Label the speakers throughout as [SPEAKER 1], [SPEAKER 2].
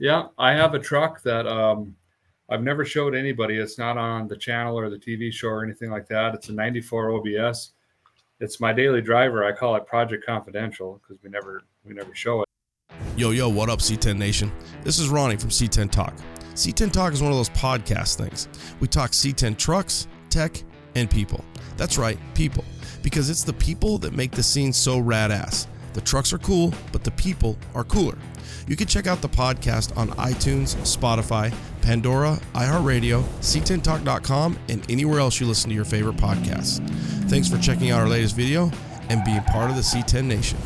[SPEAKER 1] Yeah, I have a truck that I've never showed anybody. It's not on the channel or the TV show or anything like that. It's a 94 OBS. It's my daily driver. I call it Project Confidential because we never show it.
[SPEAKER 2] Yo, what up, C10 Nation? This is Ronnie from C10 Talk. C10 Talk is one of those podcast things. We talk C10 trucks, tech, and people. That's right, people. Because it's the people that make the scene so rad-ass. The trucks are cool, but the people are cooler. You can check out the podcast on iTunes, Spotify, Pandora, iHeartRadio, c10talk.com, and anywhere else you listen to your favorite podcasts. Thanks for checking out our latest video and being part of the C10 Nation.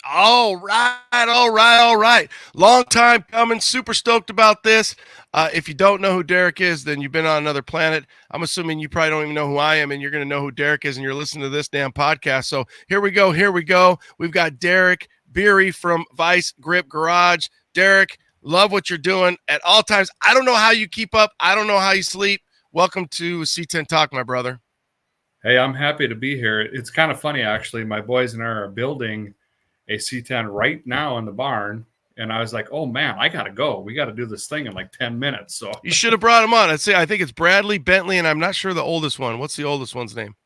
[SPEAKER 2] All right. Long time coming. Super stoked about this. If you don't know who Derek is, then you've been on another planet. I'm assuming you probably don't even know who I am, and you're going to know who Derek is, and you're listening to this damn podcast. So here we go. We've got Derek Bieri from Vice Grip Garage. Derek, love what you're doing at all times. I don't know how you keep up. I don't know how you sleep. Welcome to C10 Talk, my brother.
[SPEAKER 1] Hey, I'm happy to be here. It's kind of funny, actually. My boys and I are building a C10 right now in the barn. And I was like, oh, man, I got to go. We got to do this thing in like 10 minutes. So
[SPEAKER 2] you should have brought him on. I think it's Bradley, Bentley, and I'm not sure the oldest one. What's the oldest one's name?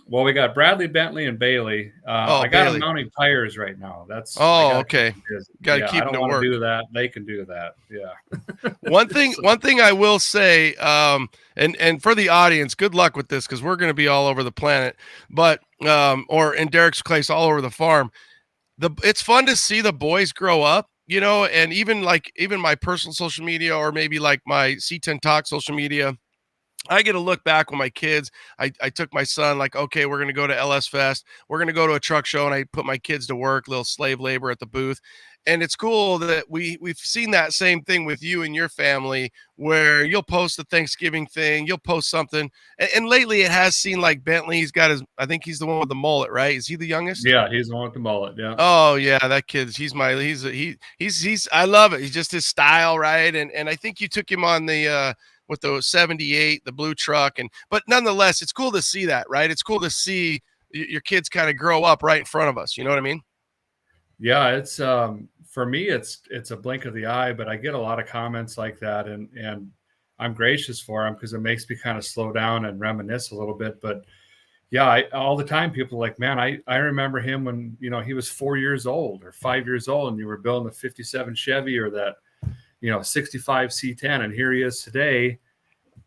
[SPEAKER 1] Well, we got Bradley, Bentley, and Bailey. I got them mounting tires right now.
[SPEAKER 2] Okay. Got to keep them to work.
[SPEAKER 1] I don't want to do that. They can do that. Yeah.
[SPEAKER 2] One thing I will say, and for the audience, good luck with this because we're going to be all over the planet, but or in Derek's case, all over the farm. It's fun to see the boys grow up, you know, and even my personal social media or maybe like my C10 Talk social media. I get to look back with my kids. I took my son, like, okay, we're going to go to LS Fest. We're going to go to a truck show, and I put my kids to work, little slave labor at the booth. And it's cool that we've seen that same thing with you and your family where you'll post the Thanksgiving thing, you'll post something. And lately it has seen like Bentley, I think he's the one with the mullet, right? Is he the youngest?
[SPEAKER 1] Yeah, he's the one with the mullet. Yeah.
[SPEAKER 2] Oh yeah, that kid's he's I love it. He's just his style, right? And I think you took him on the with the 78, the blue truck. But nonetheless, it's cool to see that, right? It's cool to see your kids kind of grow up right in front of us. You know what I mean?
[SPEAKER 1] Yeah, it's for me, it's a blink of the eye, but I get a lot of comments like that, and I'm gracious for them because it makes me kind of slow down and reminisce a little bit. But yeah, all the time people are like, man, I remember him when, you know, he was 4 years old or 5 years old, and you were building a 57 Chevy or that, you know, 65 C10, and here he is today.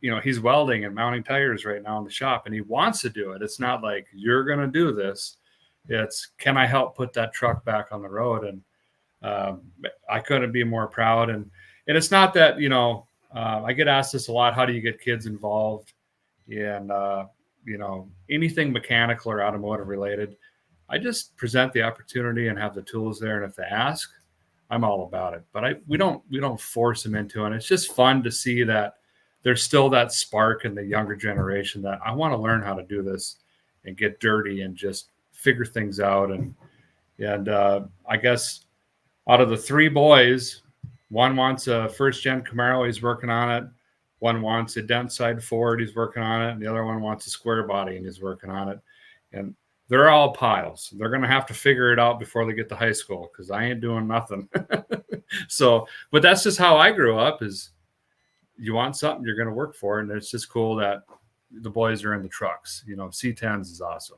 [SPEAKER 1] You know, he's welding and mounting tires right now in the shop, and he wants to do it. It's not like you're going to do this. It's, can I help put that truck back on the road? And I couldn't be more proud. And it's not that, you know, I get asked this a lot. How do you get kids involved in, you know, anything mechanical or automotive related? I just present the opportunity and have the tools there. And if they ask, I'm all about it. But we don't force them into it. And it's just fun to see that there's still that spark in the younger generation that I want to learn how to do this and get dirty and just figure things out. And I guess out of the three boys, one wants a first gen Camaro, he's working on it. One wants a dent side Ford, he's working on it. And the other one wants a square body and he's working on it. And they're all piles. They're going to have to figure it out before they get to high school because I ain't doing nothing. So, but that's just how I grew up, is you want something, you're going to work for it. And it's just cool that the boys are in the trucks. You know, C10s is awesome.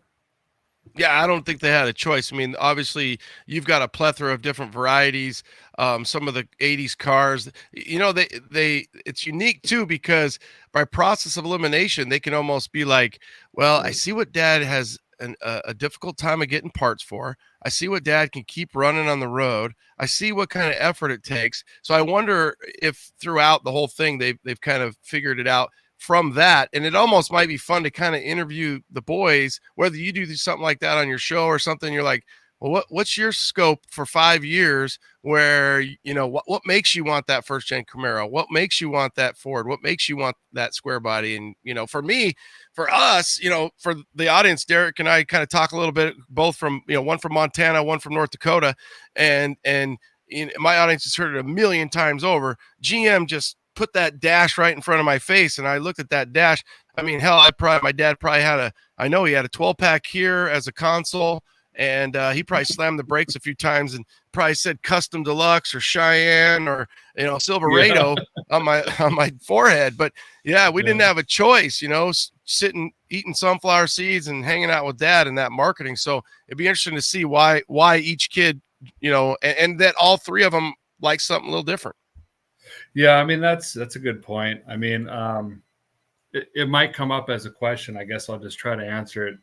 [SPEAKER 2] Yeah, I don't think they had a choice. I mean, obviously, you've got a plethora of different varieties. Some of the 80s cars, you know, it's unique too, because by process of elimination, they can almost be like, well, I see what dad has a difficult time of getting parts for. I see what dad can keep running on the road. I see what kind of effort it takes. So I wonder if throughout the whole thing, they've kind of figured it out from that. And it almost might be fun to kind of interview the boys, whether you do something like that on your show or something. You're like, well, what's your scope for 5 years where, you know, what makes you want that first gen Camaro? What makes you want that Ford? What makes you want that square body? And, you know, for us, you know, for the audience, Derek and I kind of talk a little bit, both from, you know, one from Montana, one from North Dakota. And my audience has heard it a million times over. GM just put that dash right in front of my face. And I looked at that dash. I mean, hell, my dad probably had I know he had a 12 pack here as a console. and he probably slammed the brakes a few times and probably said Custom Deluxe or Cheyenne or
[SPEAKER 1] Yeah.
[SPEAKER 2] Silverado on my forehead. But yeah, we didn't
[SPEAKER 1] Yeah.
[SPEAKER 2] have a choice, sitting eating sunflower seeds and hanging out with dad in that marketing. So it'd be interesting to see why each kid, and that all three of them like something a little different.
[SPEAKER 1] Yeah, I mean that's a good point. I mean, it might come up as a question. I guess I'll just try to answer it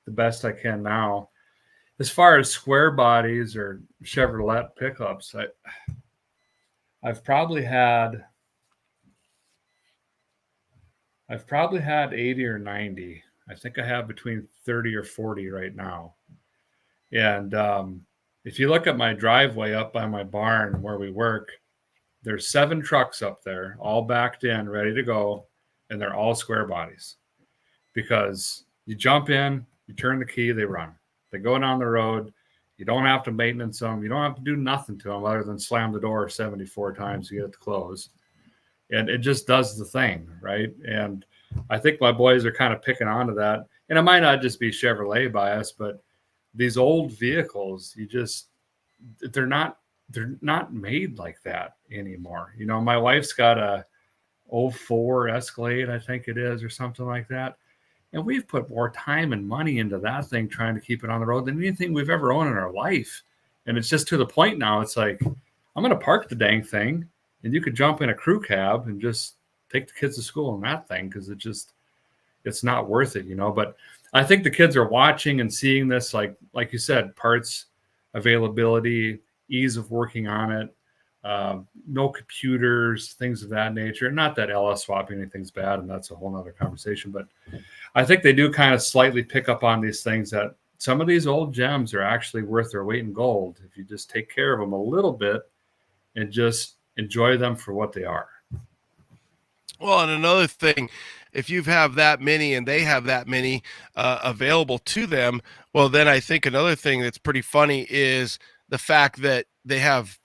[SPEAKER 1] the best I can now. As far as square bodies or Chevrolet pickups, I've probably had I've probably had 80 or 90. I think I have between 30 or 40 right now. And if you look at my driveway up by my barn where we work, there's 7 trucks up there, all backed in, ready to go, and they're all square bodies. Because you jump in, you turn the key, they run. They go down the road. You don't have to maintenance them. You don't have to do nothing to them other than slam the door 74 times to get it to close. And it just does the thing, right? And I think my boys are kind of picking onto that. And it might not just be Chevrolet bias, but these old vehicles, they're not made like that anymore. My wife's got a '04 Escalade, I think it is, or something like that. And we've put more time and money into that thing trying to keep it on the road than anything we've ever owned in our life. And it's just to the point now, it's like, I'm going to park the dang thing and you could jump in a crew cab and just take the kids to school in that thing because it's not worth it, But I think the kids are watching and seeing this, like you said, parts availability, ease of working on it, no computers, things of that nature. Not that LS swapping anything's bad, and that's a whole nother conversation, but I think they do kind of slightly pick up on these things that some of these old gems are actually worth their weight in gold if you just take care of them a little bit and just enjoy them for what they are.
[SPEAKER 2] Well, and another thing, if you have that many and they have that many available to them, well, then I think another thing that's pretty funny is the fact that they have,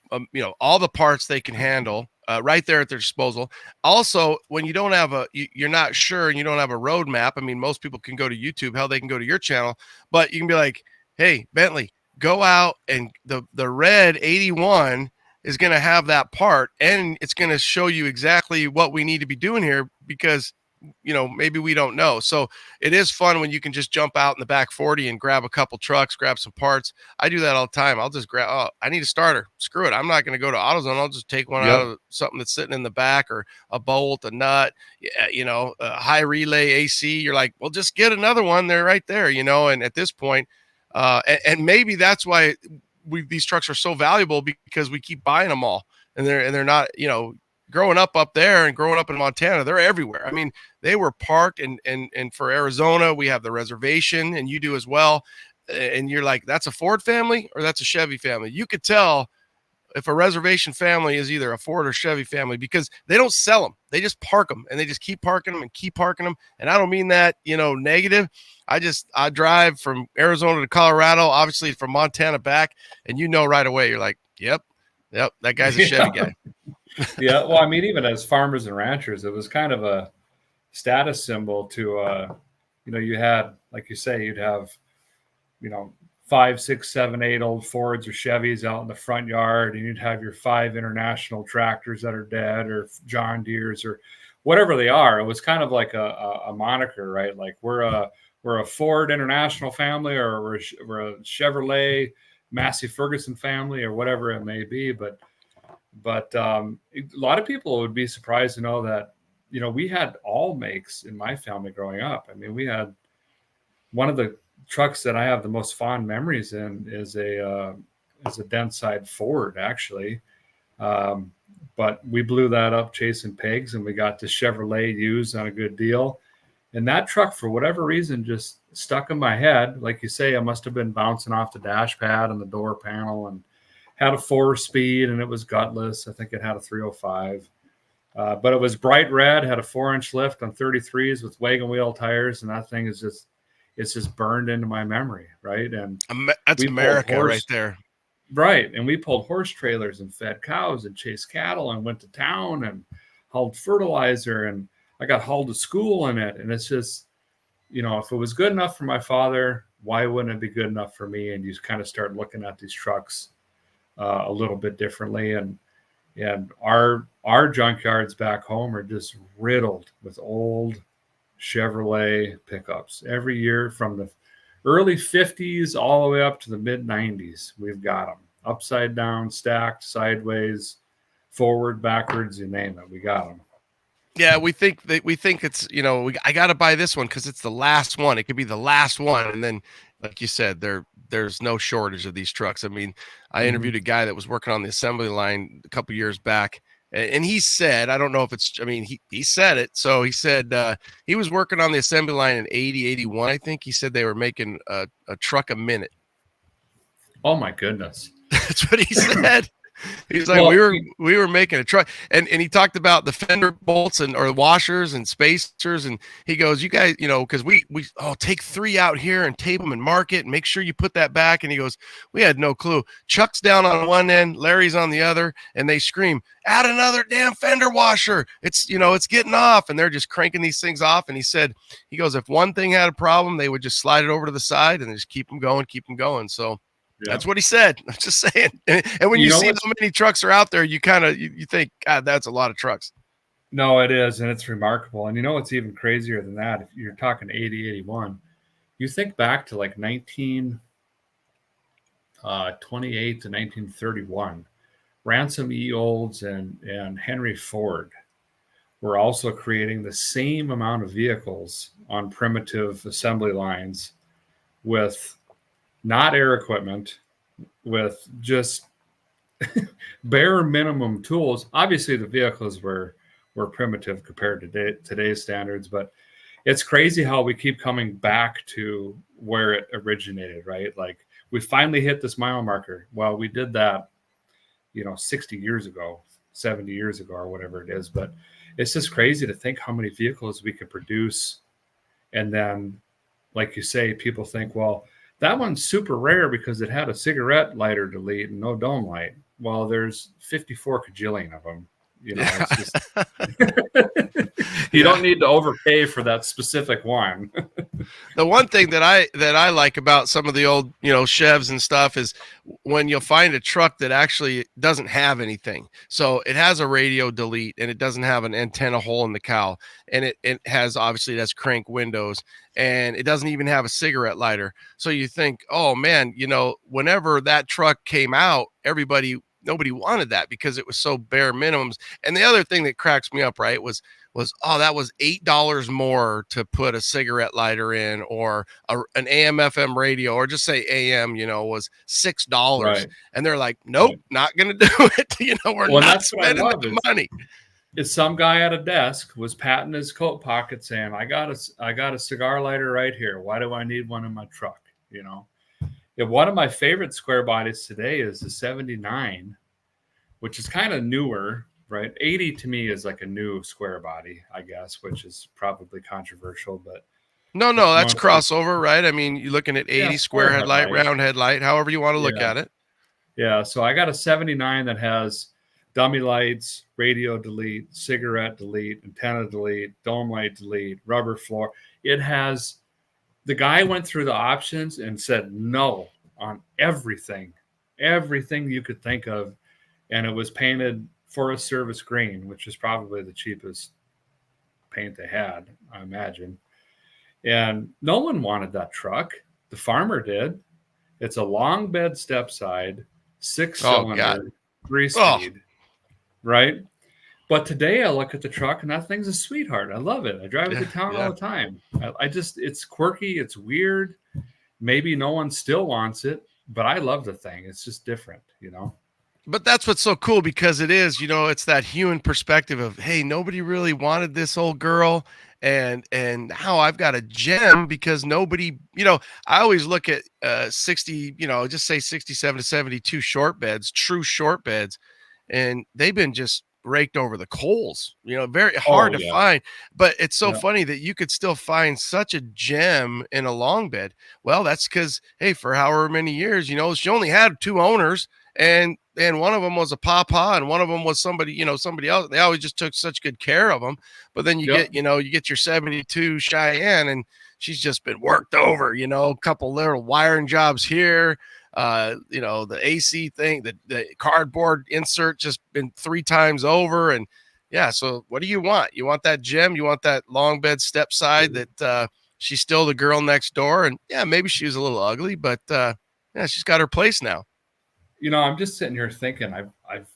[SPEAKER 2] all the parts they can handle right there at their disposal. Also, when you don't have you're not sure and you don't have a roadmap. I mean, most people can go to YouTube. Hell, they can go to your channel, but you can be like, hey, Bentley, go out and the red 81 is going to have that part, and it's going to show you exactly what we need to be doing here because, maybe we don't know. So it is fun when you can just jump out in the back 40 and grab a couple trucks, grab some parts. I do that all the time. I'll just grab, I need a starter. Screw it. I'm not going to go to AutoZone. I'll just take one out of something that's sitting in the back, or a bolt, a nut, a high relay AC. You're like, well, just get another one. They're right there, and at this point, and maybe that's why these trucks are so valuable, because we keep buying them all, and they're not, growing up there and growing up in Montana, they're everywhere. I mean, they were parked, and for Arizona, we have the reservation, and you do as well. And you're like, that's a Ford family or that's a Chevy family. You could tell if a reservation family is either a Ford or Chevy family, because they don't sell them. They just park them, and they just keep parking them and keep parking them. And I don't mean that, negative. I drive from Arizona to Colorado, obviously from Montana back, and right away, you're like, yep, that guy's a Chevy guy.
[SPEAKER 1] Yeah. Well, I mean, even as farmers and ranchers, it was kind of a status symbol to, you had, like you say, you'd have, 5, 6, 7, 8 old Fords or Chevys out in the front yard, and you'd have your 5 international tractors that are dead, or John Deeres, or whatever they are. It was kind of like a moniker, right? Like we're a Ford International family, or we're a Chevrolet Massey Ferguson family, or whatever it may be. But a lot of people would be surprised to know that, we had all makes in my family growing up. I mean, we had one of the trucks that I have the most fond memories in is a Dentside Ford, actually. But we blew that up chasing pigs, and we got the Chevrolet used on a good deal. And that truck, for whatever reason, just stuck in my head. Like you say, I must have been bouncing off the dash pad and the door panel, and had a 4-speed, and it was gutless. I think it had a 305. But it was bright red, had a 4-inch lift on 33s with wagon wheel tires. And that thing is it's just burned into my memory. Right. And
[SPEAKER 2] that's America right there.
[SPEAKER 1] Right. And we pulled horse trailers and fed cows and chased cattle and went to town and hauled fertilizer, and I got hauled to school in it. And it's just, if it was good enough for my father, why wouldn't it be good enough for me? And you kind of start looking at these trucks a little bit differently. And our junkyards back home are just riddled with old Chevrolet pickups. Every year from the early 50s all the way up to the mid 90s, we've got them upside down, stacked, sideways, forward, backwards, you name it. We got them.
[SPEAKER 2] Yeah, we think it's, I got to buy this one because it's the last one. It could be the last one, and then, like you said, there's no shortage of these trucks. I mean, I interviewed a guy that was working on the assembly line a couple years back, and he said, I don't know if it's, I mean, he said it. So he said he was working on the assembly line in 80, 81. I think he said they were making a truck a minute.
[SPEAKER 1] Oh my goodness.
[SPEAKER 2] That's what he said. He's like, well, we were making a truck, and he talked about the fender bolts or washers and spacers, and he goes, you guys, because we take 3 out here and tape them and mark it and make sure you put that back. And he goes, we had no clue. Chuck's down on one end, Larry's on the other, and they scream, add another damn fender washer. It's it's getting off, and they're just cranking these things off. And he goes, if one thing had a problem, they would just slide it over to the side and just keep them going. So. Yeah. That's what he said. I'm just saying. And when you see how many trucks are out there, you kind of you think, God, that's a lot of trucks.
[SPEAKER 1] No, it is, and it's remarkable. And what's even crazier than that? If you're talking 80, 81, you think back to like 1928 to 1931. Ransom E. Olds and Henry Ford were also creating the same amount of vehicles on primitive assembly lines with not air equipment, with just bare minimum tools. Obviously, the vehicles were primitive compared to today's standards, but it's crazy how we keep coming back to where it originated, right? Like we finally hit this mile marker. Well, we did that, 60 years ago, 70 years ago, or whatever it is. But it's just crazy to think how many vehicles we could produce. And then, like you say, people think, well, that one's super rare because it had a cigarette lighter delete and no dome light. Well, there's 54 kajillion of them. It's just you don't need to overpay for that specific one.
[SPEAKER 2] The one thing that I like about some of the old, Chevs and stuff is when you'll find a truck that actually doesn't have anything. So it has a radio delete and it doesn't have an antenna hole in the cowl, and it has crank windows, and it doesn't even have a cigarette lighter. So you think, oh man, whenever that truck came out, nobody wanted that because it was so bare minimums. And the other thing that cracks me up, right, was that was $8 more to put a cigarette lighter in, or an AM FM radio, or just say AM, was $6.
[SPEAKER 1] Right.
[SPEAKER 2] And they're like, nope, not going to do it. We're not spending the money.
[SPEAKER 1] Is some guy at a desk was patting his coat pocket saying, I got a cigar lighter right here. Why do I need one in my truck? One of my favorite square bodies today is the 79, which is kind of newer, right? 80 to me is like a new square body, I guess, which is probably controversial, but
[SPEAKER 2] no, that's crossover, right? I mean, you're looking at 80 square headlight, round headlight, however you want to look at it.
[SPEAKER 1] Yeah. So I got a 79 that has dummy lights, radio delete, cigarette delete, antenna delete, dome light delete, rubber floor. The guy went through the options and said no on everything you could think of. And it was painted Forest Service green, which is probably the cheapest paint they had, I imagine. And no one wanted that truck. The farmer did. It's a long bed step side, 6-cylinder, 3-speed, right? But today I look at the truck and that thing's a sweetheart. I love it. I drive it to town all the time. It's quirky. It's weird. Maybe no one still wants it, but I love the thing. It's just different,
[SPEAKER 2] But that's what's so cool, because it is, it's that human perspective of, hey, nobody really wanted this old girl. And now I've got a gem because nobody, I always look at 60, just say 67 to 72 short beds, true short beds. And they've been just raked over the coals, very hard to find. But it's so funny that you could still find such a gem in a long bed. Well, that's because, hey, for however many years, she only had 2 owners, and one of them was a papa and one of them was somebody else. They always just took such good care of them. But then you get your 72 Cheyenne, and she's just been worked over, you know, a couple little wiring jobs here. You know, the AC thing, the cardboard insert just been 3 times over. And yeah, so what do you want? You want that gem? You want that long bed step side that she's still the girl next door? And yeah, maybe she was a little ugly, but yeah, she's got her place now.
[SPEAKER 1] You know, I'm just sitting here thinking, I've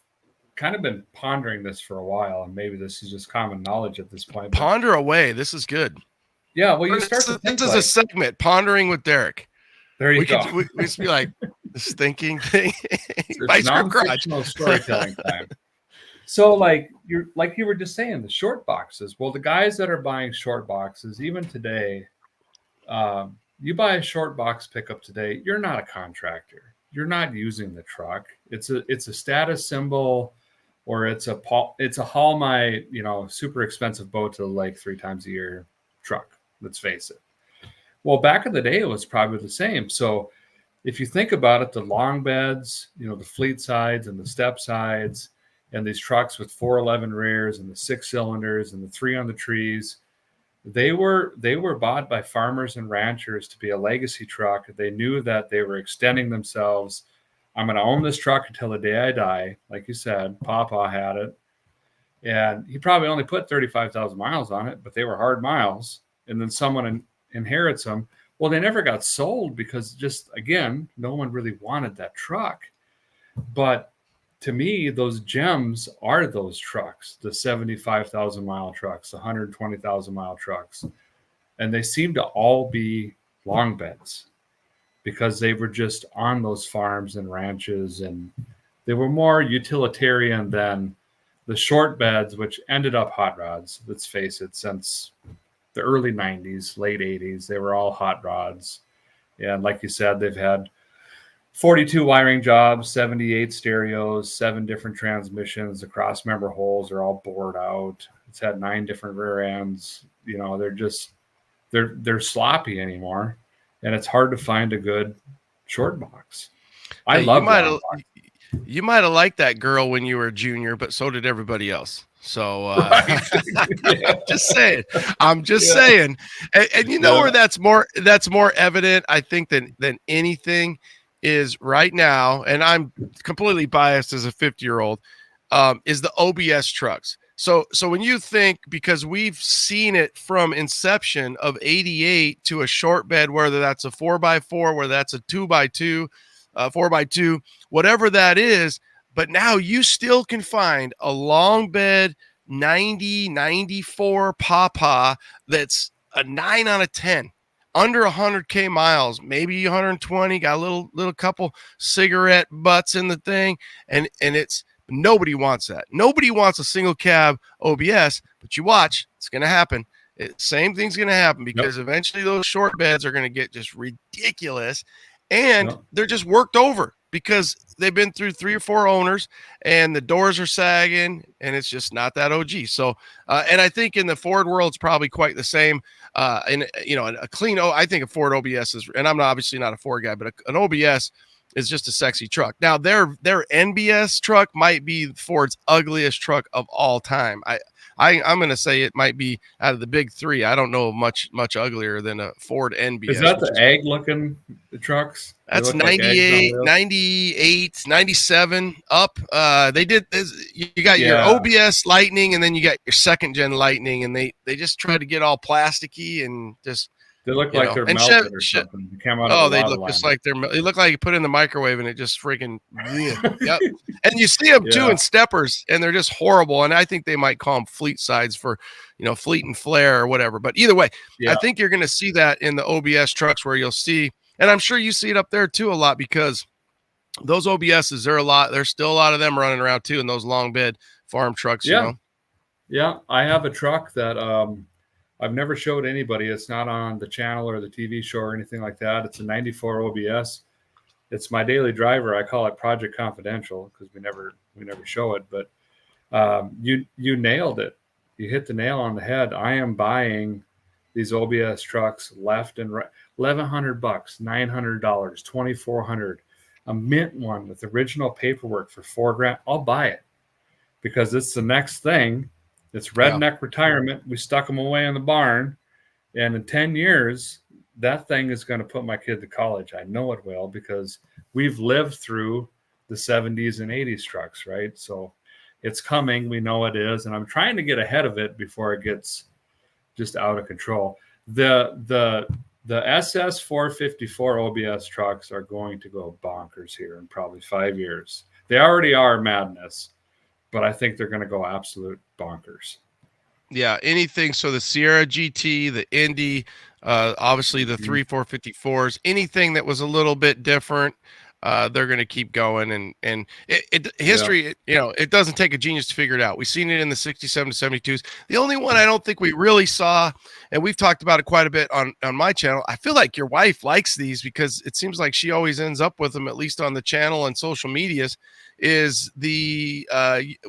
[SPEAKER 1] kind of been pondering this for a while, and maybe this is just common knowledge at this point. But
[SPEAKER 2] Ponder away. This is good.
[SPEAKER 1] yeah, well, you start to think
[SPEAKER 2] this is a segment, Pondering with Derek.
[SPEAKER 1] There you go.
[SPEAKER 2] We just be like, this thinking thing.
[SPEAKER 1] It's non-fictional storytelling time. So like you were just saying, the short boxes. Well, the guys that are buying short boxes, even today, you buy a short box pickup today, you're not a contractor. You're not using the truck. It's a status symbol, or it's a haul my, you know, super expensive boat to the lake 3 times a year truck. Let's face it. Well, back in the day, it was probably the same. So if you think about it, the long beds, you know, the fleet sides and the step sides, and these trucks with 411 rears and the 6 cylinders and the 3 on the trees, they were bought by farmers and ranchers to be a legacy truck. They knew that they were extending themselves. I'm going to own this truck until the day I die. Like you said, Papa had it. And he probably only put 35,000 miles on it, but they were hard miles. And then someone inherits them. Well, they never got sold because just, again, no one really wanted that truck. But to me, those gems are those trucks, the 75,000 mile trucks, the 120,000 mile trucks. And they seem to all be long beds because they were just on those farms and ranches, and they were more utilitarian than the short beds, which ended up hot rods. Let's face it, since the early 90s, late 80s, they were all hot rods. And like you said, they've had 42 wiring jobs, 78 stereos, 7 different transmissions. The cross member holes are all bored out. It's had 9 different rear ends. You know, they're sloppy anymore, and it's hard to find a good short box. I love
[SPEAKER 2] you might have liked that girl when you were a junior, but so did everybody else. So just saying, I'm just saying. And you know where that's more evident, I think, than anything is right now. And I'm completely biased as a 50-year-old, is the OBS trucks. So when you think, because we've seen it from inception of 88 to a short bed, whether that's a 4x4, whether that's a 2x2, 4x2, whatever that is, but now you still can find a long bed 90, 94 Papa that's a 9 out of 10, under 100K miles, maybe 120, got a little couple cigarette butts in the thing, and it's, nobody wants that. Nobody wants a single cab OBS, but you watch, it's going to happen. Same thing's going to happen because eventually those short beds are going to get just ridiculous, and they're just worked over because they've been through 3 or 4 owners, and the doors are sagging, and it's just not that OG. So, and I think in the Ford world, it's probably quite the same. And you know, a clean, I think a Ford OBS is, and I'm obviously not a Ford guy, but an OBS is just a sexy truck. Now their NBS truck might be Ford's ugliest truck of all time. I'm going to say it might be out of the big 3. I don't know much uglier than a Ford NBS.
[SPEAKER 1] Is that the egg looking trucks?
[SPEAKER 2] That's 98, like 98, 97 up. They did this. You got your OBS Lightning, and then you got your 2nd gen Lightning, and they just tried to get all plasticky and just.
[SPEAKER 1] They look like they're melted or something. They came out
[SPEAKER 2] they look just like they look like you put in the microwave and it just freaking yep. And you see them too in steppers, and they're just horrible. And I think they might call them fleet sides for, you know, fleet and flare or whatever. But either way, I think you're going to see that in the OBS trucks, where you'll see, and I'm sure you see it up there too a lot, because those OBSs, there's still a lot of them running around too in those long bed farm trucks. You know?
[SPEAKER 1] Yeah, I have a truck that I've never showed anybody. It's not on the channel or the TV show or anything like that. It's a 94 OBS. It's my daily driver. I call it Project Confidential because we never show it. But you nailed it. You hit the nail on the head. I am buying these OBS trucks left and right. $1,100, $900, $2,400. A mint one with original paperwork for $4,000. I'll buy it because it's the next thing. It's redneck retirement. We stuck them away in the barn, And in 10 years, that thing is going to put my kid to college. I know it will, because we've lived through the 70s and 80s trucks, right? So it's coming. We know it is. And I'm trying to get ahead of it before it gets just out of control. The SS 454 OBS trucks are going to go bonkers here in probably 5 years. They already are madness, but I think they're going to go absolute bonkers.
[SPEAKER 2] Yeah, anything. So the Sierra GT, the Indy, obviously the
[SPEAKER 1] Mhm.
[SPEAKER 2] 3454s, anything that was a little bit different, they're going to keep going. And
[SPEAKER 1] Yeah.
[SPEAKER 2] history, it doesn't take a genius to figure it out. We've seen it in the 67 to 72s. The only one I don't think we really saw, and we've talked about it quite a bit on my channel. I feel like your wife likes these because it seems like she always ends up with them, at least on the channel and social medias. Is the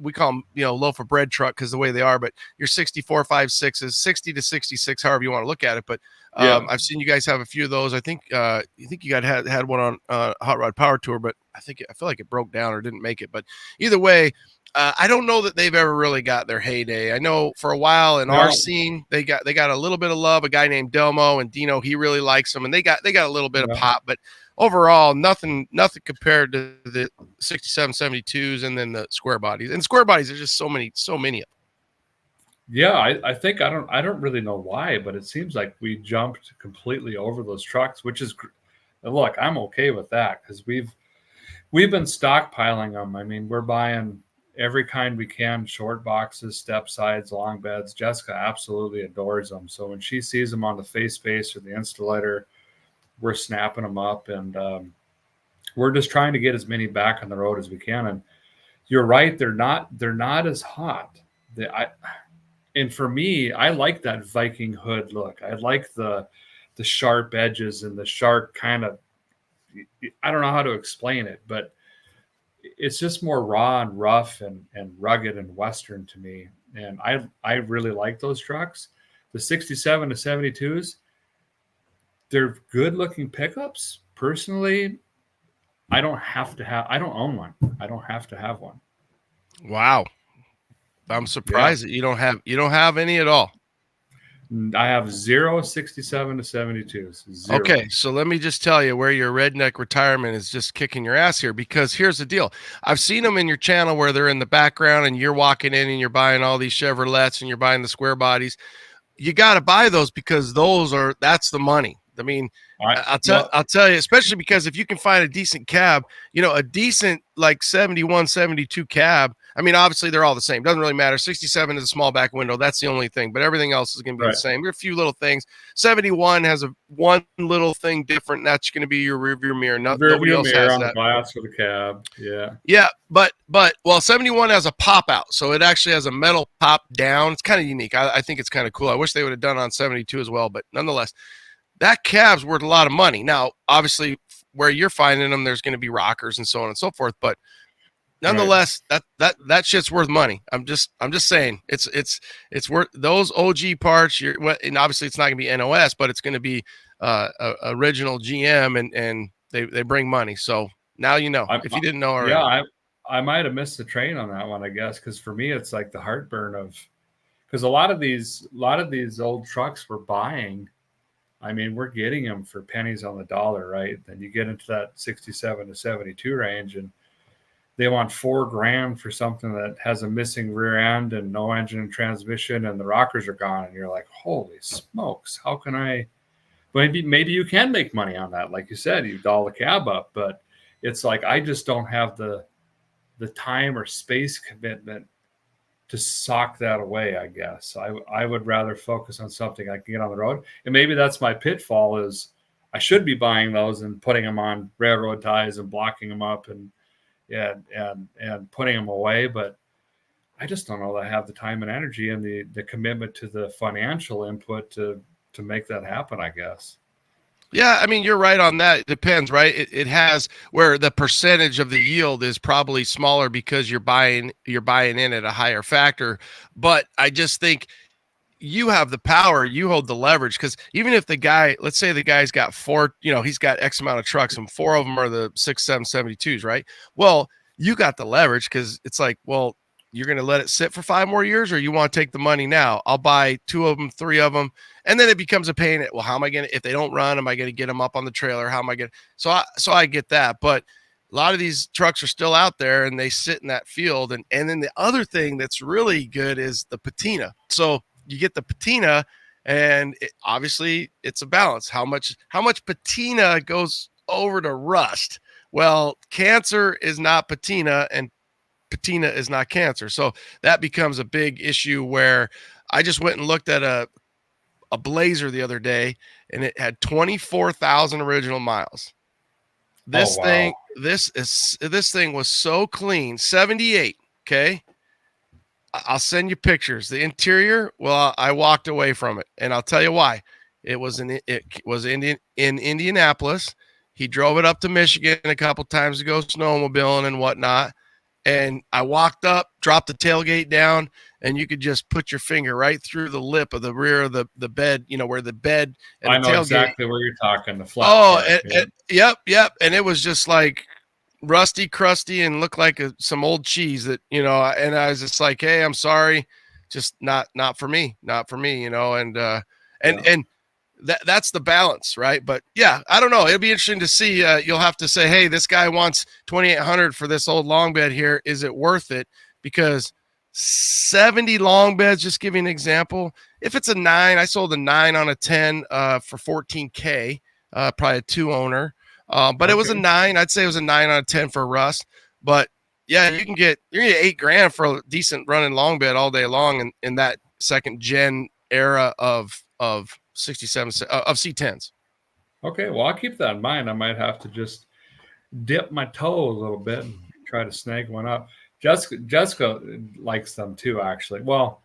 [SPEAKER 2] we call them loaf of bread truck because the way they are, but your 64.56 is 60 to 66, however you want to look at it. But
[SPEAKER 1] Yeah.
[SPEAKER 2] I've seen you guys have a few of those. I think you got had one on Hot Rod Power Tour, but I feel like it broke down or didn't make it. But either way, I don't know that they've ever really got their heyday. I know for a while in our
[SPEAKER 1] No.
[SPEAKER 2] scene they got a little bit of love. A guy named Delmo and Dino, he really likes them, and they got a little bit of
[SPEAKER 1] Yeah.
[SPEAKER 2] pop, but overall nothing compared to the 67 72s and then the square bodies. And square bodies, there's just so many of them.
[SPEAKER 1] Yeah, I think I don't really know why, but it seems like we jumped completely over those trucks, which is, look, I'm okay with that, because we've been stockpiling them. I mean, we're buying every kind we can: short boxes, step sides, long beds. Jessica absolutely adores them. So when she sees them on the face space or the Instalighter, we're snapping them up, and we're just trying to get as many back on the road as we can. And you're right, they're not as hot. And for me, I like that Viking hood look. I like the sharp edges and the sharp kind of, I don't know how to explain it, but it's just more raw and rough and rugged and Western to me. And I really like those trucks. The 67 to 72s, they're good looking pickups. Personally, I don't own one. I don't have to have one.
[SPEAKER 2] Wow, I'm
[SPEAKER 1] Yeah.
[SPEAKER 2] surprised that you don't have any at all.
[SPEAKER 1] I have 0 67 to 72s. Zero.
[SPEAKER 2] Okay, so let me just tell you where your redneck retirement is just kicking your ass here, because here's the deal. I've seen them in your channel where they're in the background and you're walking in and you're buying all these Chevrolets and you're buying the square bodies. You got to buy those because that's the money. I mean, I'll tell you, especially because if you can find a decent cab, a decent like 71, 72 cab. I mean, obviously they're all the same. Doesn't really matter. 67 is a small back window. That's the only thing, but everything else is going to be the same. There are a few little things. 71 has one little thing different. And that's going to be your rear view mirror. Nobody else has
[SPEAKER 1] on
[SPEAKER 2] that.
[SPEAKER 1] The glass of the cab. Yeah.
[SPEAKER 2] Yeah, but well, 71 has a pop out, so it actually has a metal pop down. It's kind of unique. I think it's kind of cool. I wish they would have done on 72 as well, but nonetheless, that cab's worth a lot of money. Now, obviously, where you're finding them, there's going to be rockers and so on and so forth, but nonetheless, that shit's worth money. I'm just saying it's worth those OG parts. And obviously it's not going to be NOS, but it's going to be original GM, and they bring money. So now you know, if you didn't know already.
[SPEAKER 1] Yeah, I might have missed the train on that one, I guess, because for me it's like the heartburn of, because a lot of these old trucks we're buying, I mean, we're getting them for pennies on the dollar, right? Then you get into that 67 to 72 range, and they want $4,000 for something that has a missing rear end and no engine and transmission, and the rockers are gone. And you're like, holy smokes, how can I? Maybe you can make money on that. Like you said, you doll the cab up, but it's like, I just don't have the time or space commitment to sock that away, I guess. I would rather focus on something I can get on the road. And maybe that's my pitfall, is I should be buying those and putting them on railroad ties and blocking them up and putting them away. But I just don't know that I have the time and energy and the commitment to the financial input to make that happen, I guess.
[SPEAKER 2] Yeah, I mean, you're right on that. It depends, right? It has where the percentage of the yield is probably smaller because you're buying in at a higher factor. But I just think you have the power, you hold the leverage, because even if the guy, let's say the guy's got four, he's got X amount of trucks and four of them are the 67 72s, right? Well, you got the leverage because it's like, well, you're going to let it sit for 5 more years, or you want to take the money now? I'll buy 2 of them, 3 of them. And then it becomes a pain. Well, how am I going to, if they don't run, am I going to get them up on the trailer? How am I going to, so I get that. But a lot of these trucks are still out there and they sit in that field. And then the other thing that's really good is the patina. So you get the patina, and obviously it's a balance. How much patina goes over to rust? Well, cancer is not patina, and patina is not cancer. So that becomes a big issue, where I just went and looked at a Blazer the other day, and it had 24,000 original miles. This thing was so clean. 78. Okay. I'll send you pictures. The interior, well, I walked away from it, and I'll tell you why. It was in Indianapolis. He drove it up to Michigan a couple times to go snowmobiling and whatnot. And I walked up, dropped the tailgate down, and you could just put your finger right through the lip of the rear of the bed, where the bed and
[SPEAKER 1] I
[SPEAKER 2] the
[SPEAKER 1] know
[SPEAKER 2] tailgate.
[SPEAKER 1] exactly where you're talking. The flat.
[SPEAKER 2] Oh, yep. And it was just like rusty, crusty, and looked like some old cheese that, and I was just like, hey, I'm sorry, just not for me, and that's the balance, right? But yeah, I don't know. It'll be interesting to see. You'll have to say, hey, this guy wants 2,800 for this old long bed here. Is it worth it? Because 70 long beds, just giving an example. If it's a 9, I sold a 9 on a 10 for $14K, probably a 2 owner. But it was a 9. I'd say it was a 9 out of 10 for Russ. But yeah, you're gonna get $8,000 for a decent running long bed all day long in that second gen era of 67 of C10s.
[SPEAKER 1] Okay, well, I'll keep that in mind. I might have to just dip my toe a little bit and try to snag one up. Jessica likes them too, actually. Well,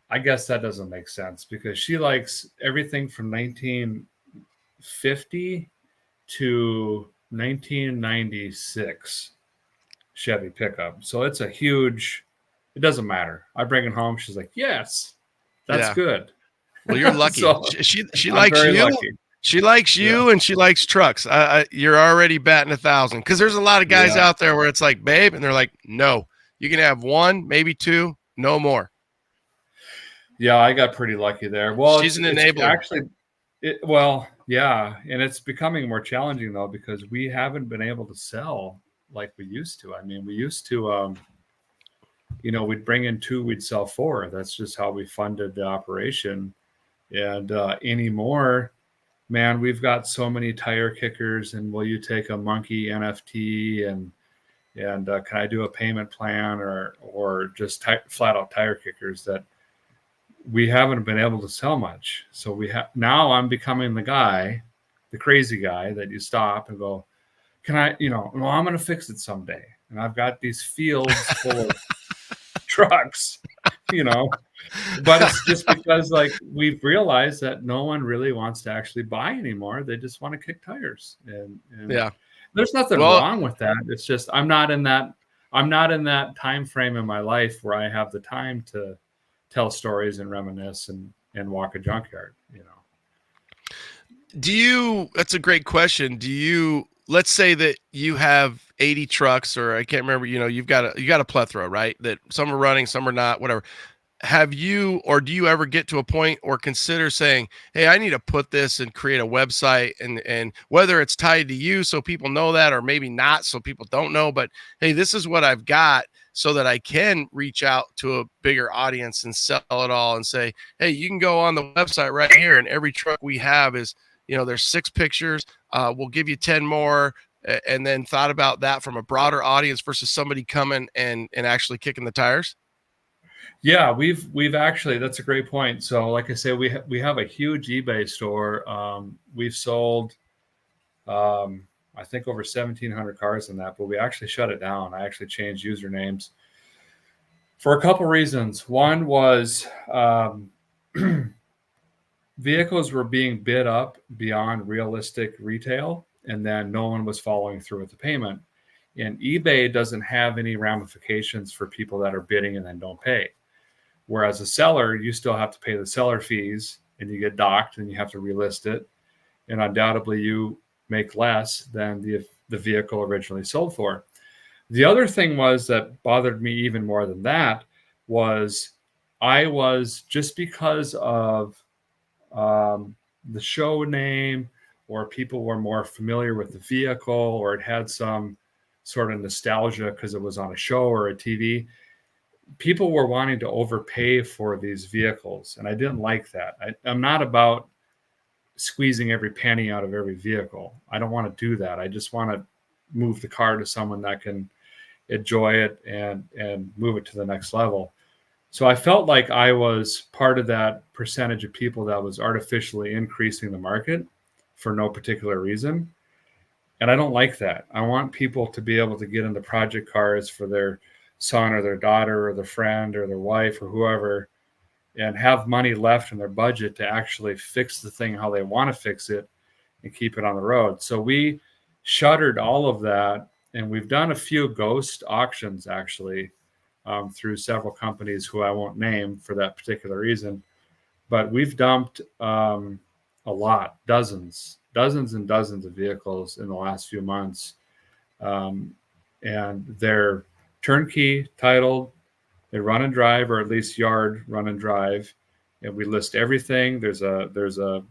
[SPEAKER 1] I guess that doesn't make sense, because she likes everything from 1950 to 1996 Chevy pickup. So it's a huge, it doesn't matter. I bring it home. She's like, yes, that's good.
[SPEAKER 2] Well, you're lucky.
[SPEAKER 1] So,
[SPEAKER 2] she likes you. Lucky. She likes you, and she likes trucks. You're already batting 1,000, because there's a lot of guys out there where it's like, babe, and they're like, no, you can have 1, maybe 2, no more.
[SPEAKER 1] Yeah, I got pretty lucky there. Well,
[SPEAKER 2] she's an enabler.
[SPEAKER 1] Actually, and it's becoming more challenging though, because we haven't been able to sell like we used to. I mean, we used to, we'd bring in 2, we'd sell 4. That's just how we funded the operation. And anymore, man, we've got so many tire kickers, and will you take a monkey NFT, and can I do a payment plan, or just flat out tire kickers, that we haven't been able to sell much. So now I'm becoming the crazy guy that you stop and go, can I, well, I'm going to fix it someday. And I've got these fields full of trucks, but it's just because like we've realized that no one really wants to actually buy anymore. They just want to kick tires. And
[SPEAKER 2] yeah,
[SPEAKER 1] there's nothing wrong with that. It's just, I'm not in that time frame in my life where I have the time to tell stories and reminisce and walk a junkyard.
[SPEAKER 2] That's a great question. Let's say that you have 80 trucks, or I can't remember, you've got a plethora, right? That some are running, some are not, whatever. Do you ever get to a point or consider saying, hey, I need to put this and create a website, and whether it's tied to you so people know that, or maybe not so people don't know, but hey, this is what I've got, so that I can reach out to a bigger audience and sell it all, and say, hey, you can go on the website right here, and every truck we have is, there's 6 pictures. We'll give you 10 more. And then thought about that from a broader audience versus somebody coming and actually kicking the tires.
[SPEAKER 1] Yeah, we've actually, that's a great point. So like I say, we have a huge eBay store. We've sold, I think over 1,700 cars in that, but we actually shut it down. I actually changed usernames for a couple reasons. One was vehicles were being bid up beyond realistic retail, and then no one was following through with the payment. And eBay doesn't have any ramifications for people that are bidding and then don't pay. Whereas a seller, you still have to pay the seller fees, and you get docked, and you have to relist it. And undoubtedly you make less than the vehicle originally sold for. The other thing was that bothered me even more than that was I was, just because of the show name, or people were more familiar with the vehicle, or it had some sort of nostalgia because it was on a show or a TV. People were wanting to overpay for these vehicles, and I didn't like that. I'm not about squeezing every penny out of every vehicle. I don't want to do that. I just want to move the car to someone that can enjoy it and move it to the next level. So I felt like I was part of that percentage of people that was artificially increasing the market for no particular reason. And I don't like that. I want people to be able to get into project cars for their son or their daughter or their friend or their wife or whoever, and have money left in their budget to actually fix the thing how they want to fix it and keep it on the road. So we shuttered all of that. And we've done a few ghost auctions actually, through several companies who I won't name for that particular reason. But we've dumped a lot, dozens and dozens of vehicles in the last few months. Um, and they're turnkey titled, they run and drive, or at least yard run and drive. And we list everything. There's a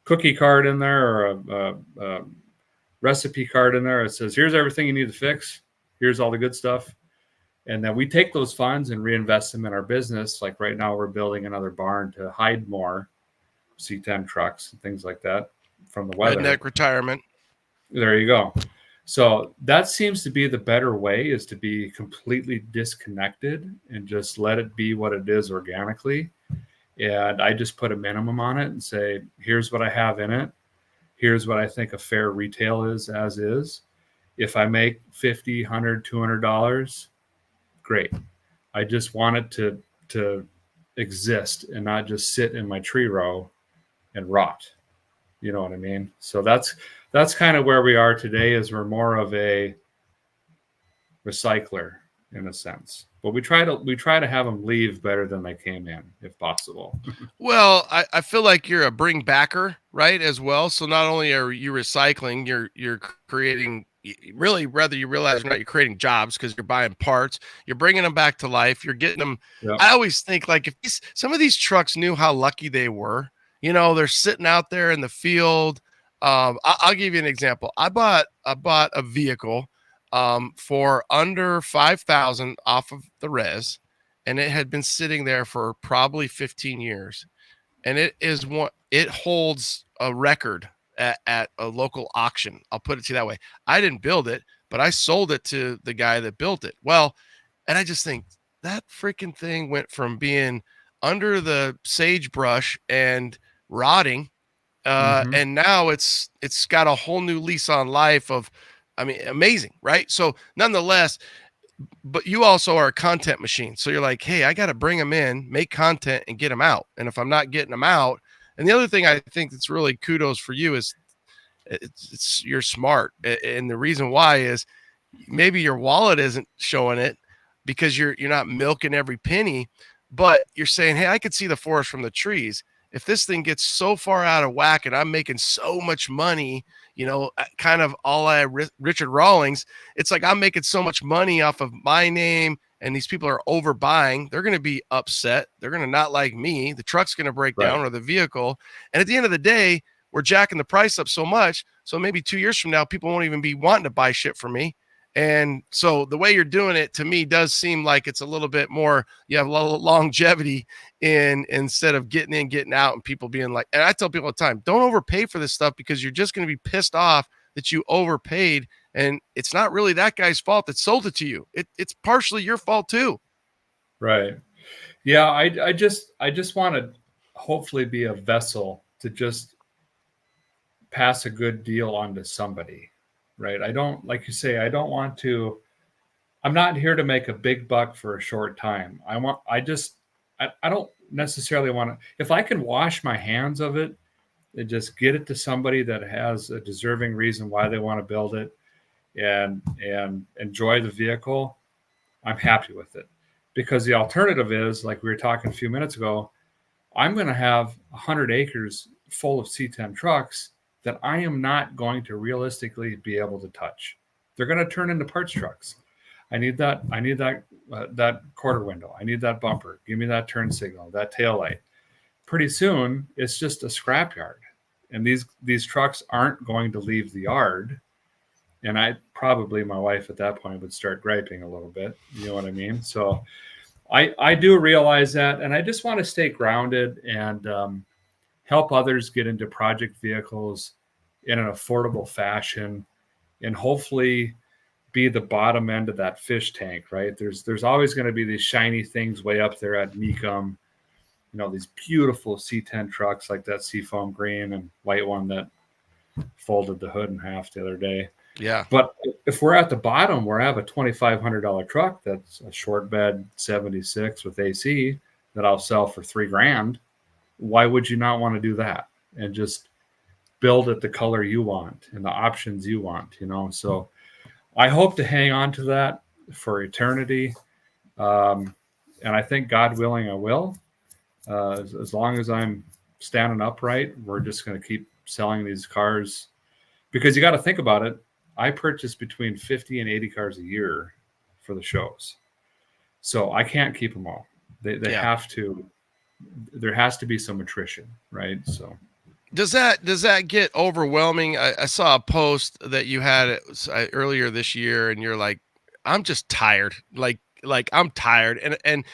[SPEAKER 1] cookie card in there, or a recipe card in there. It says, here's everything you need to fix. Here's all the good stuff. And then we take those funds and reinvest them in our business. Like right now, we're building another barn to hide more C10 trucks and things like that from the weather.
[SPEAKER 2] Redneck retirement.
[SPEAKER 1] There you go. So that seems to be the better way, is to be completely disconnected and just let it be what it is organically. And I just put a minimum on it and say, here's what I have in it. Here's what I think a fair retail is as is. If I make $50, $100, $200, great. I just want it to exist and not just sit in my tree row and rot. You know what I mean? So that's kind of where we are today, is we're more of a recycler in a sense. But we try to have them leave better than they came in, if possible.
[SPEAKER 2] Well, I feel like you're a bring backer, right, as well. So not only are you recycling, you're creating, really, whether you realize or not, you're creating jobs because you're buying parts, you're bringing them back to life, you're getting them. Yep. I always think, like, if some of these trucks knew how lucky they were, they're sitting out there in the field. I'll give you an example. I bought a vehicle for under 5,000 off of the res, and it had been sitting there for probably 15 years. And it holds a record at a local auction. I'll put it to you that way. I didn't build it, but I sold it to the guy that built it. Well, and I just think that freaking thing went from being under the sagebrush and rotting, and now it's got a whole new lease on life of, amazing, right? So nonetheless, but you also are a content machine. So you're like, hey, I got to bring them in, make content, and get them out. And if I'm not getting them out, and the other thing I think that's really kudos for you is you're smart. And the reason why is maybe your wallet isn't showing it because you're not milking every penny, but you're saying, hey, I could see the forest from the trees. If this thing gets so far out of whack and I'm making so much money, kind of a la Richard Rawlings, it's like I'm making so much money off of my name and these people are overbuying. They're going to be upset. They're going to not like me. The truck's going to break down, or the vehicle. And at the end of the day, we're jacking the price up so much. So maybe 2 years from now, people won't even be wanting to buy shit from me. And so the way you're doing it, to me, does seem like it's a little bit more, you have a little longevity instead of getting in, getting out, and people being like, and I tell people all the time, don't overpay for this stuff, because you're just going to be pissed off that you overpaid. And it's not really that guy's fault that sold it to you. It's partially your fault too.
[SPEAKER 1] Right. Yeah. I just want to hopefully be a vessel to just pass a good deal on to somebody. Right. I don't, like you say, I'm not here to make a big buck for a short time. I don't necessarily want to, if I can wash my hands of it and just get it to somebody that has a deserving reason why they want to build it and enjoy the vehicle, I'm happy with it. Because the alternative is, like we were talking a few minutes ago, I'm going to have 100 acres full of C10 trucks that I am not going to realistically be able to touch. They're going to turn into parts trucks. I need that quarter window. I need that bumper. Give me that turn signal, that tail light. Pretty soon, it's just a scrapyard, and these trucks aren't going to leave the yard. And my wife at that point would start griping a little bit. You know what I mean? So I do realize that, and I just want to stay grounded and help others get into project vehicles in an affordable fashion, and hopefully be the bottom end of that fish tank, right? There's always going to be these shiny things way up there at Mecum, these beautiful C10 trucks like that seafoam green and white one that folded the hood in half the other day.
[SPEAKER 2] Yeah.
[SPEAKER 1] But if we're at the bottom where I have a $2,500 truck that's a short bed 76 with AC that I'll sell for $3,000, why would you not want to do that and just build it the color you want and the options you want, So I hope to hang on to that for eternity. And I think, God willing, I will. As long as I'm standing upright, we're just going to keep selling these cars, because you got to think about it. I purchase between 50 and 80 cars a year for the shows. So I can't keep them all. They have to, there has to be some attrition, right? So
[SPEAKER 2] does that get overwhelming? I saw a post that you had earlier this year, and you're like, I'm just tired. Like I'm tired. And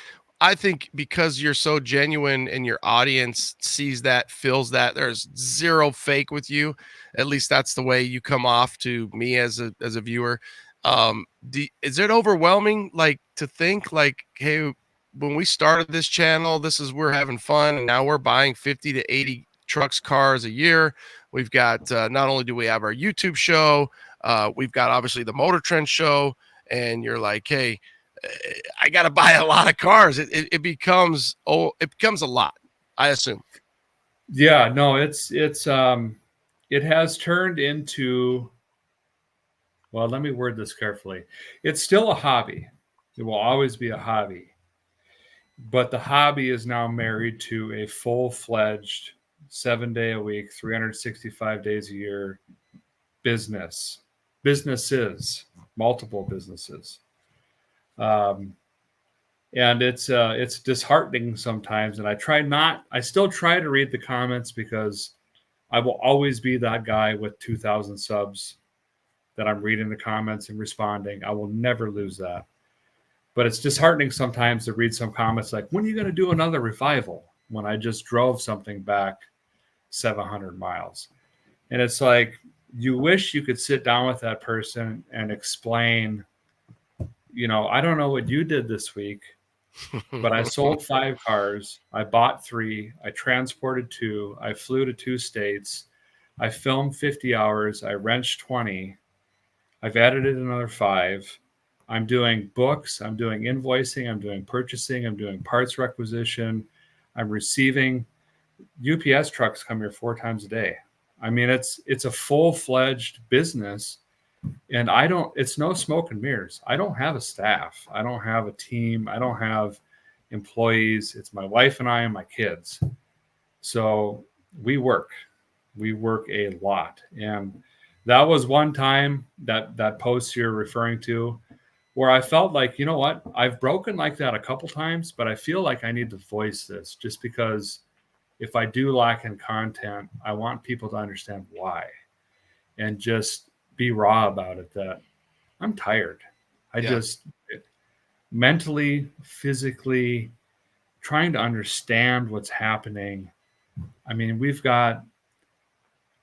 [SPEAKER 2] I think because you're so genuine and your audience sees that, feels that, there's zero fake with you. At least that's the way you come off to me as a viewer. Is it overwhelming, like, to think like, hey, when we started this channel, we're having fun, and now we're buying 50 to 80 trucks, cars a year. We've got not only do we have our YouTube show, we've got obviously the Motor Trend show, and you're like, hey, I got to buy a lot of cars. It becomes a lot, I assume.
[SPEAKER 1] Yeah, no, it has turned into, well, let me word this carefully. It's still a hobby. It will always be a hobby. But the hobby is now married to a full-fledged 7-day a week, 365 days a year businesses, multiple businesses. And it's disheartening sometimes. And I still try to read the comments, because I will always be that guy with 2,000 subs that I'm reading the comments and responding. I will never lose that. But it's disheartening sometimes to read some comments like, when are you going to do another revival, when I just drove something back 700 miles? And it's like, you wish you could sit down with that person and explain, I don't know what you did this week, but I sold 5 cars. I bought 3. I transported 2. I flew to 2 states. I filmed 50 hours. I wrenched 20. I've edited another 5. I'm doing books. I'm doing invoicing. I'm doing purchasing. I'm doing parts requisition. I'm receiving. UPS trucks come here 4 times a day. I mean, it's a full-fledged business, and it's no smoke and mirrors. I don't have a staff. I don't have a team. I don't have employees. It's my wife and I and my kids. So we work a lot. And that was one time, that post you're referring to, where I felt like, you know what, I've broken like that a couple times, but I feel like I need to voice this, just because if I do lack in content, I want people to understand why, and just be raw about it, that I'm tired. I just mentally, physically trying to understand what's happening. I mean, we've got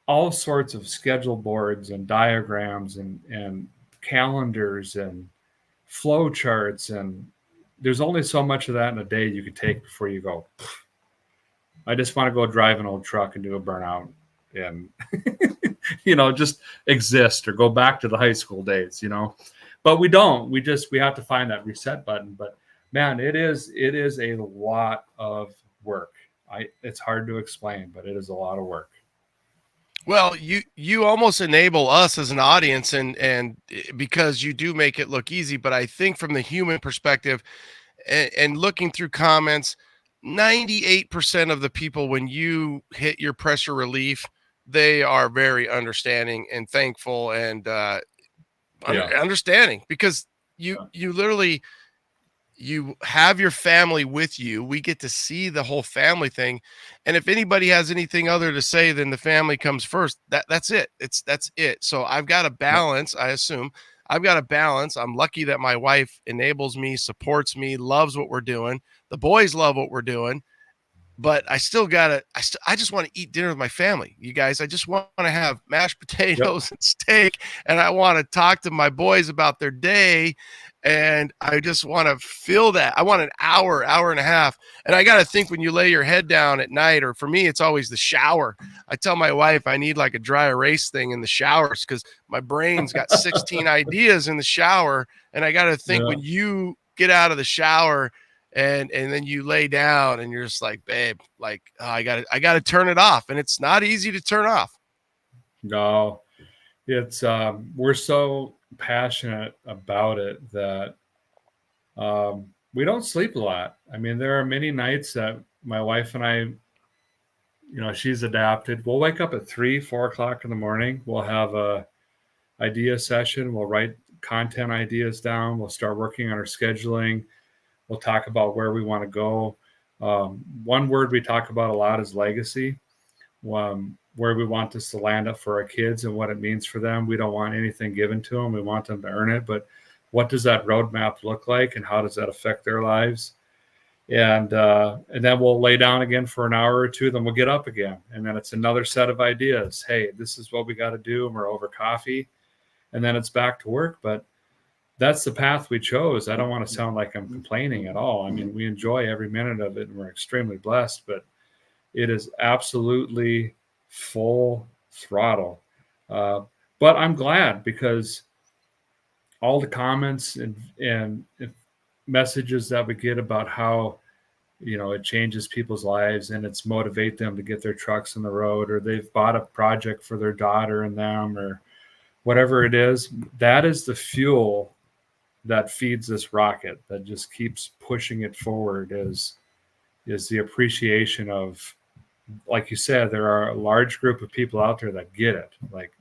[SPEAKER 1] all sorts of schedule boards and diagrams and calendars and flow charts, and there's only so much of that in a day you could take before you go, I just want to go drive an old truck and do a burnout and just exist, or go back to the high school days, but we don't. We have to find that reset button. But man, it is a lot of work. It's hard to explain, but it is a lot of work.
[SPEAKER 2] Well, you almost enable us as an audience, and because you do make it look easy. But I think from the human perspective, and looking through comments, 98% of the people, when you hit your pressure relief, they are very understanding and thankful and understanding, because you literally, you have your family with you. We get to see the whole family thing. And if anybody has anything other to say than the family comes first, that's it. That's it. So I've got a
[SPEAKER 1] Yep.
[SPEAKER 2] balance, I assume. I've got a balance. I'm lucky that my wife enables me, supports me, loves what we're doing. The boys love what we're doing, but I still gotta, I just want to eat dinner with my family. You guys, I just want to have mashed
[SPEAKER 1] Yep.
[SPEAKER 2] potatoes and steak, and I want to talk to my boys about their day, and I just want to feel that. I want an hour, hour and a half. And I got to think, when you lay your head down at night, or for me, it's always the shower. I tell my wife I need like a dry erase thing in the showers, because my brain's got 16 ideas in the shower. And I got to think,
[SPEAKER 1] Yeah.
[SPEAKER 2] when you get out of the shower and then you lay down and you're just like, babe, like, oh, I gotta turn it off. And it's not easy to turn off.
[SPEAKER 1] No, it's we're so passionate about it that we don't sleep a lot. I mean, there are many nights that my wife and I, she's adapted. We'll wake up at 3, 4 o'clock in the morning. We'll have a idea session. We'll write content ideas down. We'll start working on our scheduling. We'll talk about where we want to go. One word we talk about a lot is legacy. Where we want this to land up for our kids and what it means for them. We don't want anything given to them. We want them to earn it. But what does that roadmap look like, and how does that affect their lives? And then we'll lay down again for an hour or two. Then we'll get up again, and then it's another set of ideas. Hey, this is what we got to do. And we're over coffee, and then it's back to work. But that's the path we chose. I don't want to sound like I'm complaining at all. I mean, we enjoy every minute of it, and we're extremely blessed. But it is absolutely full throttle. But I'm glad, because all the comments and messages that we get about how, it changes people's lives and it's motivate them to get their trucks on the road, or they've bought a project for their daughter and them, or whatever it is, that is the fuel that feeds this rocket, that just keeps pushing it forward, is the appreciation of, like you said, there are a large group of people out there that get it. Like,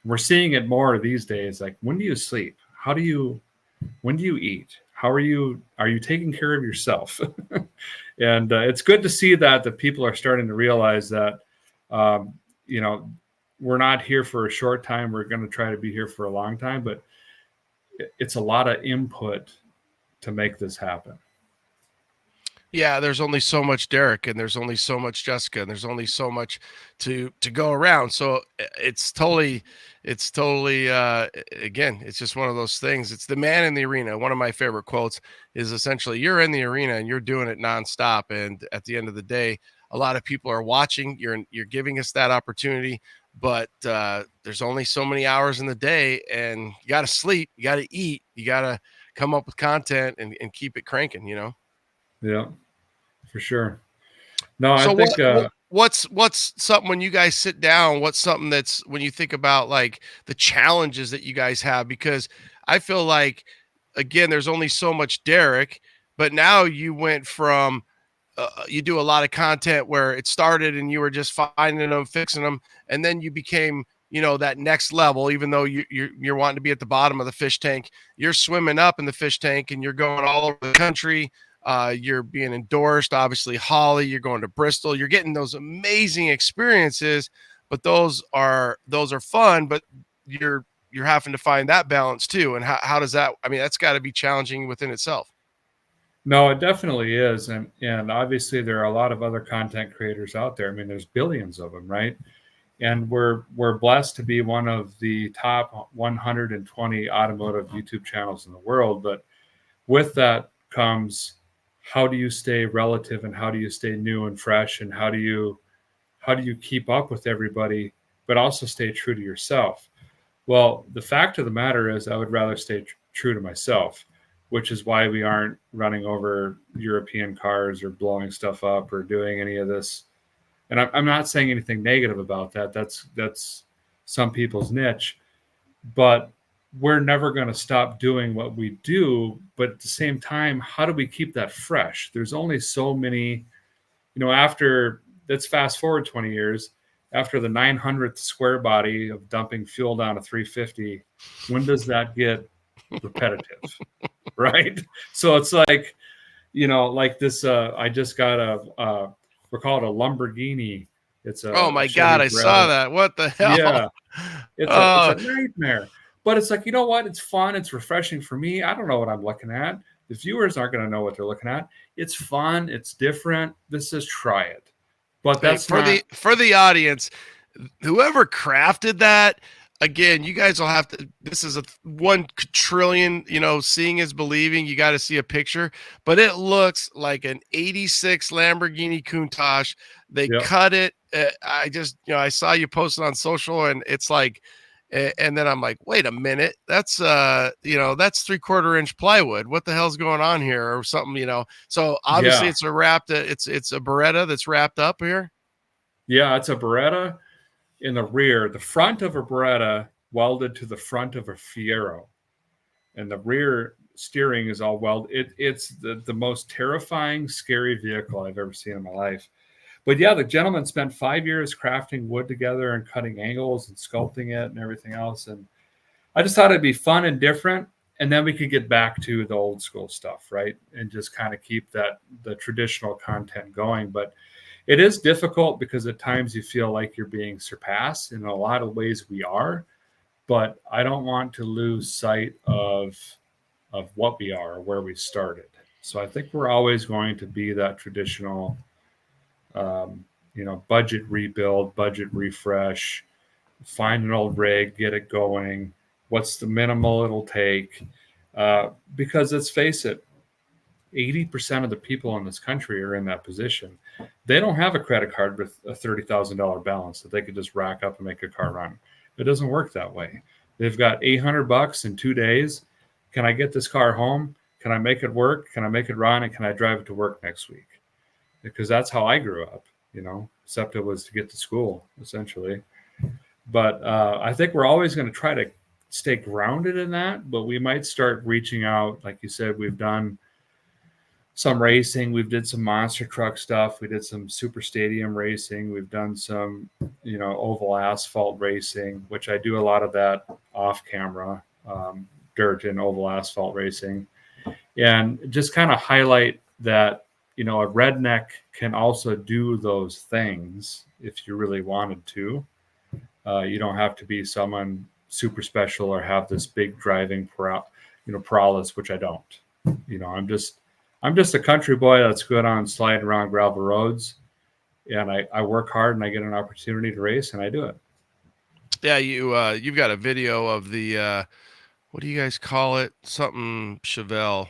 [SPEAKER 1] we're seeing it more these days. Like, when do you sleep? When do you eat? Are you taking care of yourself? And it's good to see that people are starting to realize that, we're not here for a short time. We're going to try to be here for a long time, but it's a lot of input to make this happen.
[SPEAKER 2] Yeah, there's only so much Derek, and there's only so much Jessica, and there's only so much to go around. So it's totally again, it's just one of those things. It's the man in the arena. One of my favorite quotes is essentially, you're in the arena and you're doing it nonstop. And at the end of the day, a lot of people are watching. You're giving us that opportunity, but there's only so many hours in the day, and you got to sleep, you got to eat, you got to come up with content and keep it cranking.
[SPEAKER 1] Yeah, for sure. No, I
[SPEAKER 2] So
[SPEAKER 1] think
[SPEAKER 2] what's something, when you guys sit down, what's something that's, when you think about like the challenges that you guys have? Because I feel like, again, there's only so much Derek, but now you went from you do a lot of content where it started and you were just finding them, fixing them, and then you became, that next level. Even though you're wanting to be at the bottom of the fish tank, you're swimming up in the fish tank and you're going all over the country. You're being endorsed, obviously, Holly. You're going to Bristol. You're getting those amazing experiences, but those are fun. But you're having to find that balance too. And how does that? I mean, that's got to be challenging within itself.
[SPEAKER 1] no, it definitely is, and obviously there are a lot of other content creators out there. I mean, there's billions of them, right? And we're blessed to be one of the top 120 automotive YouTube channels in the world. But with that comes, how do you stay relative, and how do you stay new and fresh, and how do you keep up with everybody, but also stay true to yourself? Well, the fact of the matter is, I would rather stay true to myself, which is why we aren't running over European cars or blowing stuff up or doing any of this. And I'm not saying anything negative about that. That's some people's niche, but we're never going to stop doing what we do. But at the same time, how do we keep that fresh? There's only so many, after, let's fast forward 20 years, after the 900th square body of dumping fuel down a 350, when does that get repetitive, right? So it's like, like this, I just got we're called a Lamborghini. It's
[SPEAKER 2] Oh
[SPEAKER 1] a
[SPEAKER 2] my God,
[SPEAKER 1] Chevy
[SPEAKER 2] I saw
[SPEAKER 1] Beretta.
[SPEAKER 2] that. What the hell?
[SPEAKER 1] Yeah, it's a
[SPEAKER 2] Oh,
[SPEAKER 1] nightmare. But it's like, you know what? It's fun. It's refreshing for me. I don't know what I'm looking at. The viewers aren't going to know what they're looking at. It's fun. It's different. This is try it. But
[SPEAKER 2] hey,
[SPEAKER 1] that's not.
[SPEAKER 2] for the audience, whoever crafted that, again, you guys will have to, this is a 1 trillion, seeing is believing. You got to see a picture, but it looks like an 86 Lamborghini Countach. They
[SPEAKER 1] Yep.
[SPEAKER 2] cut it. I just, I saw you posted on social, and it's like, and then I'm like, wait a minute, that's that's 3/4 inch plywood. What the hell's going on here, or something. So obviously
[SPEAKER 1] Yeah.
[SPEAKER 2] it's a it's a Beretta that's wrapped up here.
[SPEAKER 1] Yeah. It's a Beretta in the rear, the front of a Beretta welded to the front of a Fiero, and the rear steering is all welded. It's the most terrifying, scary vehicle I've ever seen in my life. But yeah, the gentleman spent 5 years crafting wood together and cutting angles and sculpting it and everything else. And I just thought it'd be fun and different. And then we could get back to the old school stuff, right? And just kind of keep the traditional content going. But it is difficult because at times you feel like you're being surpassed. In a lot of ways we are, but I don't want to lose sight of what we are or where we started. So I think we're always going to be that traditional, budget rebuild, budget refresh, find an old rig, get it going. What's the minimal it'll take? Because let's face it, 80% of the people in this country are in that position. They don't have a credit card with a $30,000 balance that they could just rack up and make a car run. It doesn't work that way. They've got $800 in 2 days. Can I get this car home? Can I make it work? Can I make it run? And can I drive it to work next week? Because that's how I grew up, except it was to get to school, essentially. But I think we're always going to try to stay grounded in that, but we might start reaching out. Like you said, we've done some racing. We've did some monster truck stuff. We did some super stadium racing. We've done some, oval asphalt racing, which I do a lot of that off camera, dirt and oval asphalt racing. And just kind of highlight that, a redneck can also do those things if you really wanted to. You don't have to be someone super special or have this big driving prowess, which I don't. I'm just a country boy that's good on sliding around gravel roads, and I work hard and I get an opportunity to race and I do it.
[SPEAKER 2] Yeah, you've got a video of the what do you guys call it? Something Chevelle.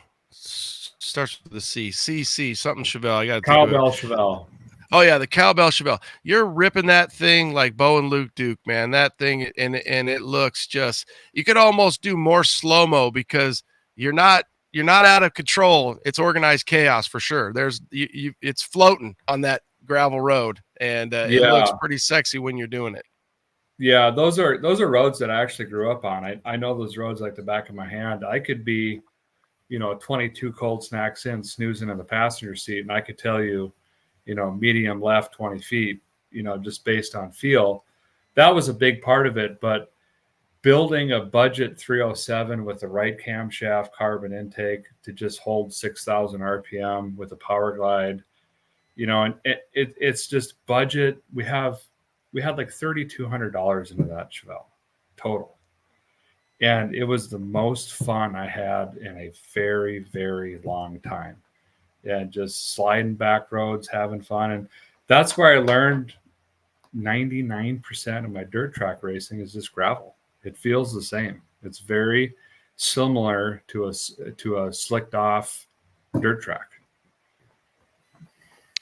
[SPEAKER 2] Starts with the CC, something Chevelle. I got to
[SPEAKER 1] Cowbell Chevelle.
[SPEAKER 2] Oh yeah, the Cowbell Chevelle. You're ripping that thing like Bo and Luke Duke, man. That thing, and it looks just. You could almost do more slow mo because you're not out of control. It's organized chaos for sure. It's floating on that gravel road, and it looks pretty sexy when you're doing it.
[SPEAKER 1] Yeah, those are roads that I actually grew up on. I know those roads like the back of my hand. I could be, 22 cold snacks in, snoozing in the passenger seat, and I could tell you, medium left 20 feet, just based on feel. That was a big part of it. But building a budget 307 with the right camshaft carbon intake to just hold 6,000 RPM with a power glide, and it's just budget. We had like $3,200 into that Chevelle total. And it was the most fun I had in a very, very long time. And just sliding back roads, having fun. And that's where I learned 99% of my dirt track racing is just gravel. It feels the same. It's very similar to a slicked off dirt track.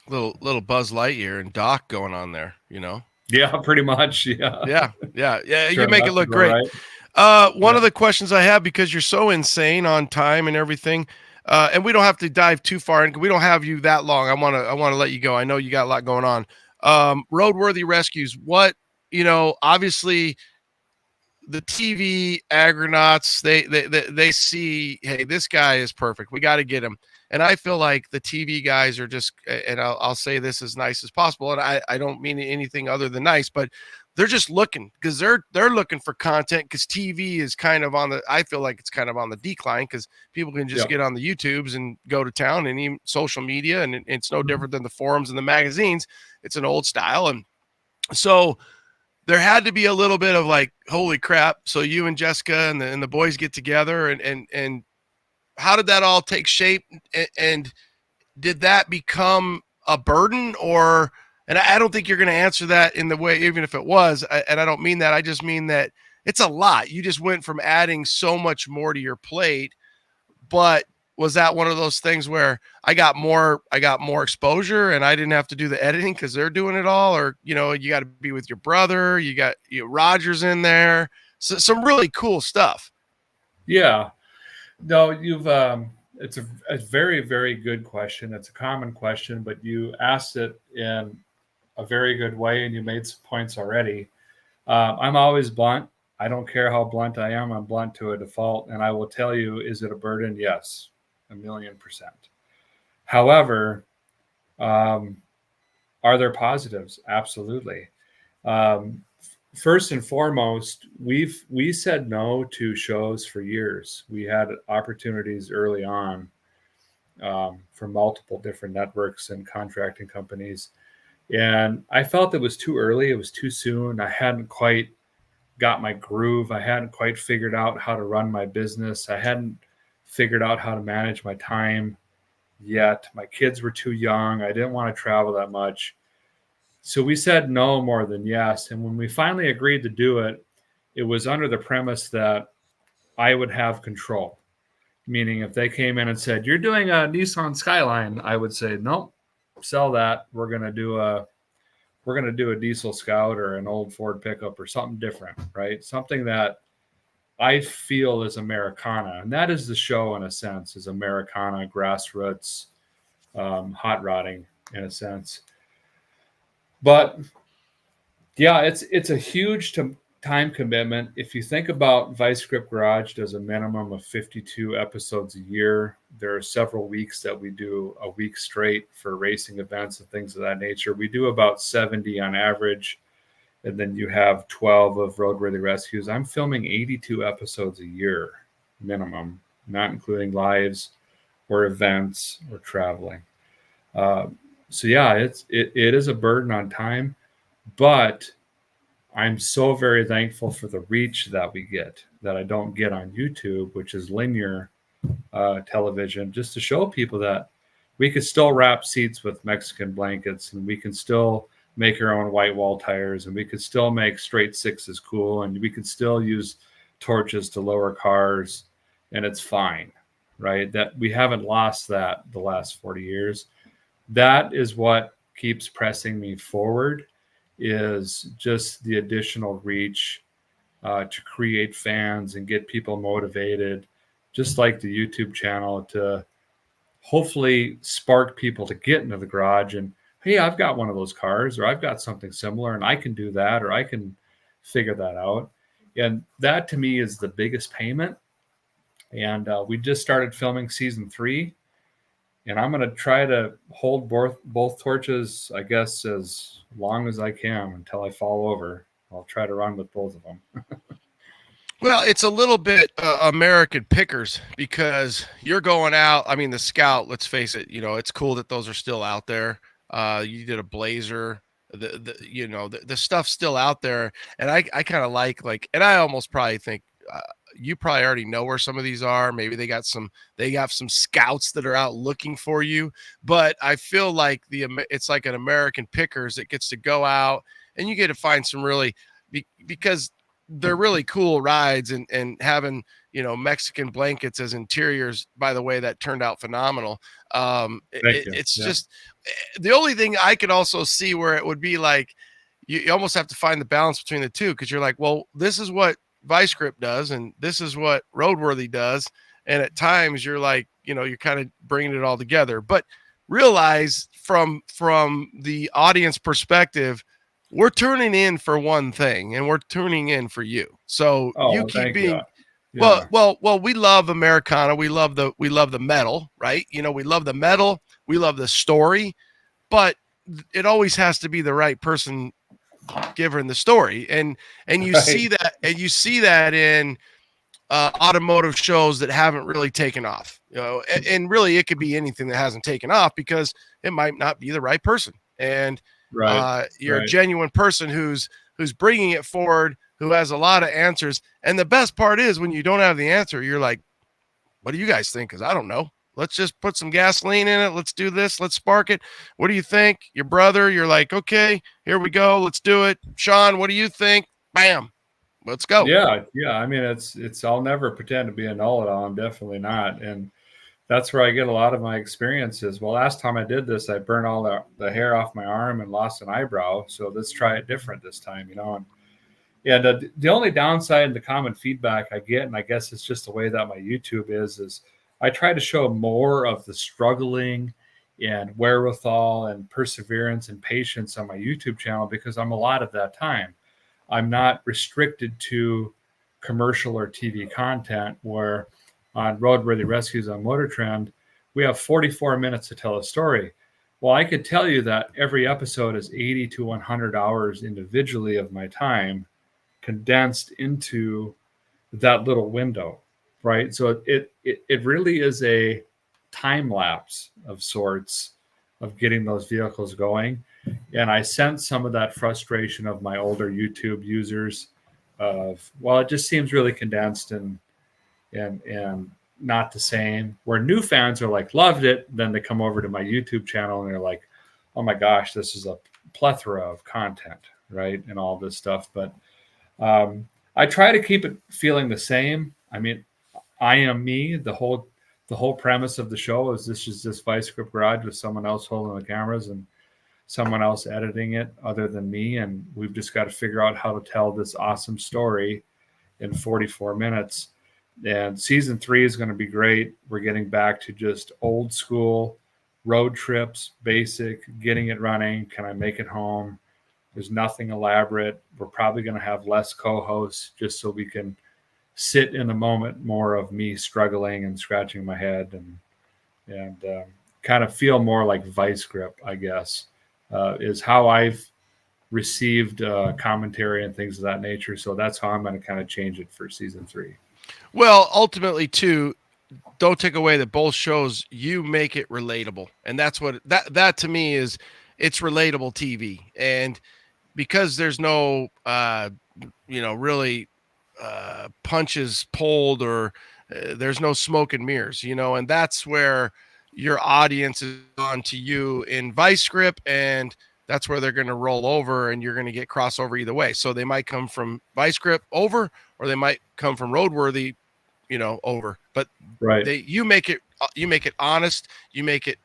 [SPEAKER 2] Little Buzz Lightyear and Doc going on there,
[SPEAKER 1] Yeah, pretty much. Yeah.
[SPEAKER 2] Yeah. You make it look great. Right. One of the questions I have, because you're so insane on time and everything, and we don't have to dive too far in. We don't have you that long. I want to let you go. I know you got a lot going on. Roadworthy rescues. What, obviously the TV agronauts, they see, hey, this guy is perfect. We got to get him. And I feel like the TV guys are just, and I'll say this as nice as possible. And I don't mean anything other than nice, but they're just looking because they're looking for content, because TV is kind of on the, I feel like it's kind of on the decline, because people can just
[SPEAKER 1] Yep.
[SPEAKER 2] get on the YouTubes and go to town, and even social media, and it's no
[SPEAKER 1] Mhm.
[SPEAKER 2] different than the forums and the magazines. It's an old style. And so there had to be a little bit of like, holy crap. So you and Jessica and the boys get together, and how did that all take shape? And did that become a burden? Or, and I don't think you're going to answer that in the way, even if it was, and I don't mean that. I just mean that it's a lot. You just went from adding so much more to your plate. But was that one of those things where I got more exposure and I didn't have to do the editing because they're doing it all? Or, you got to be with your brother, you got Rogers in there, so some really cool stuff.
[SPEAKER 1] Yeah. No, it's a very, very good question. It's a common question, but you asked it in a very good way, and you made some points already. I'm always blunt. I don't care how blunt I am. I'm blunt to a default. And I will tell you, is it a burden? Yes, 1,000,000%. However, um, are there positives? Absolutely. Um, First and foremost, we said no to shows for years. We had opportunities early on for multiple different networks and contracting companies, and I felt it was too early. It was too soon. I hadn't quite got my groove. I hadn't quite figured out how to run my business. I hadn't figured out how to manage my time yet. My kids were too young. I didn't want to travel that much. So we said no more than yes. And when we finally agreed to do it, it was under the premise that I would have control. Meaning, if they came in and said, "You're doing a Nissan Skyline," I would say, "Nope, sell that. We're going to do a diesel Scout or an old Ford pickup or something different, right? Something that I feel is Americana." And that is the show, in a sense, is Americana, grassroots, hot rodding, in a sense. But yeah, it's a huge time commitment. If you think about Vice Grip Garage does a minimum of 52 episodes a year. There are several weeks that we do a week straight for racing events and things of that nature. We do about 70 on average. And then you have 12 of Roadworthy Rescues. I'm filming 82 episodes a year minimum, not including lives or events or traveling. So yeah, it is a burden on time, but I'm so very thankful for the reach that we get that I don't get on YouTube, which is linear television, just to show people that we could still wrap seats with Mexican blankets, and we can still make our own white wall tires, and we could still make straight sixes cool, and we could still use torches to lower cars, and it's fine, right? That we haven't lost that the last 40 years. That is what keeps pressing me forward, is just the additional reach to create fans and get people motivated, just like the YouTube channel, to hopefully spark people to get into the garage and, hey, I've got one of those cars, or I've got something similar and I can do that, or I can figure that out. And that to me is the biggest payment. And we just started filming season 3. And I'm going to try to hold both torches, I guess, as long as I can until I fall over. I'll try to run with both of them.
[SPEAKER 2] Well, it's a little bit American pickers, because you're going out. I mean, the Scout, let's face it, it's cool that those are still out there. You did a Blazer, the stuff's still out there. And I kind of like, and I almost probably think you probably already know where some of these are. Maybe they got some scouts that are out looking for you. But I feel like it's like an American pickers that gets to go out, and you get to find some really, because they're really cool rides, and having, Mexican blankets as interiors, by the way, that turned out phenomenal. It's just the only thing I could also see where it would be like, you almost have to find the balance between the two. Cause you're like, well, this is what Vice Grip does, and this is what Roadworthy does. And at times you're like, you're kind of bringing it all together, but realize from the audience perspective, we're tuning in for one thing, and we're tuning in for you. So you keep being, yeah. Well, we love Americana. We love the metal, right? We love the metal. We love the story, but it always has to be the right person given the story. And you see that in automotive shows that haven't really taken off, and really it could be anything that hasn't taken off because it might not be the right person. And you're a genuine person who's bringing it forward, who has a lot of answers. And the best part is when you don't have the answer, you're like, what do you guys think? Because I don't know. Let's just put some gasoline in it. Let's do this. Let's spark it. What do you think? Your brother, you're like, okay, here we go. Let's do it. Sean, what do you think? Bam. Let's go.
[SPEAKER 1] Yeah. I mean, it's. I'll never pretend to be a know-it-all. I'm definitely not, and that's where I get a lot of my experiences. Well, last time I did this, I burned all the hair off my arm and lost an eyebrow. So let's try it different this time, And the only downside and the common feedback I get, and I guess it's just the way that my YouTube is I try to show more of the struggling and wherewithal and perseverance and patience on my YouTube channel because I'm a lot of that time. I'm not restricted to commercial or TV content where on Roadworthy Rescues on Motor Trend, we have 44 minutes to tell a story. Well, I could tell you that every episode is 80 to 100 hours individually of my time condensed into that little window, right? So it really is a time lapse of sorts of getting those vehicles going. And I sense some of that frustration of my older YouTube users of, well, it just seems really condensed and not the same. Where new fans are like, loved it. Then they come over to my YouTube channel and they're like, oh my gosh, this is a plethora of content, right? And all this stuff. But I try to keep it feeling the same. I mean, I am me. The whole premise of the show is this Vice Grip Garage with someone else holding the cameras and someone else editing it other than me. And we've just got to figure out how to tell this awesome story in 44 minutes. And season 3 is going to be great. We're getting back to just old school road trips, basic, getting it running. Can I make it home? There's nothing elaborate. We're probably going to have less co-hosts just so we can sit in the moment more of me struggling and scratching my head and kind of feel more like Vice Grip, I guess, is how I've received commentary and things of that nature. So that's how I'm going to kind of change it for season 3.
[SPEAKER 2] Well, ultimately, too, don't take away that both shows, you make it relatable. And that's what that to me is, it's relatable TV. And because there's no, really punches pulled or there's no smoke and mirrors, and that's where your audience is on to you in Vice Grip, and that's where they're going to roll over and you're going to get crossover either way. So they might come from Vice Grip over, or they might come from Roadworthy, over. But
[SPEAKER 1] right.
[SPEAKER 2] You make it honest, you make it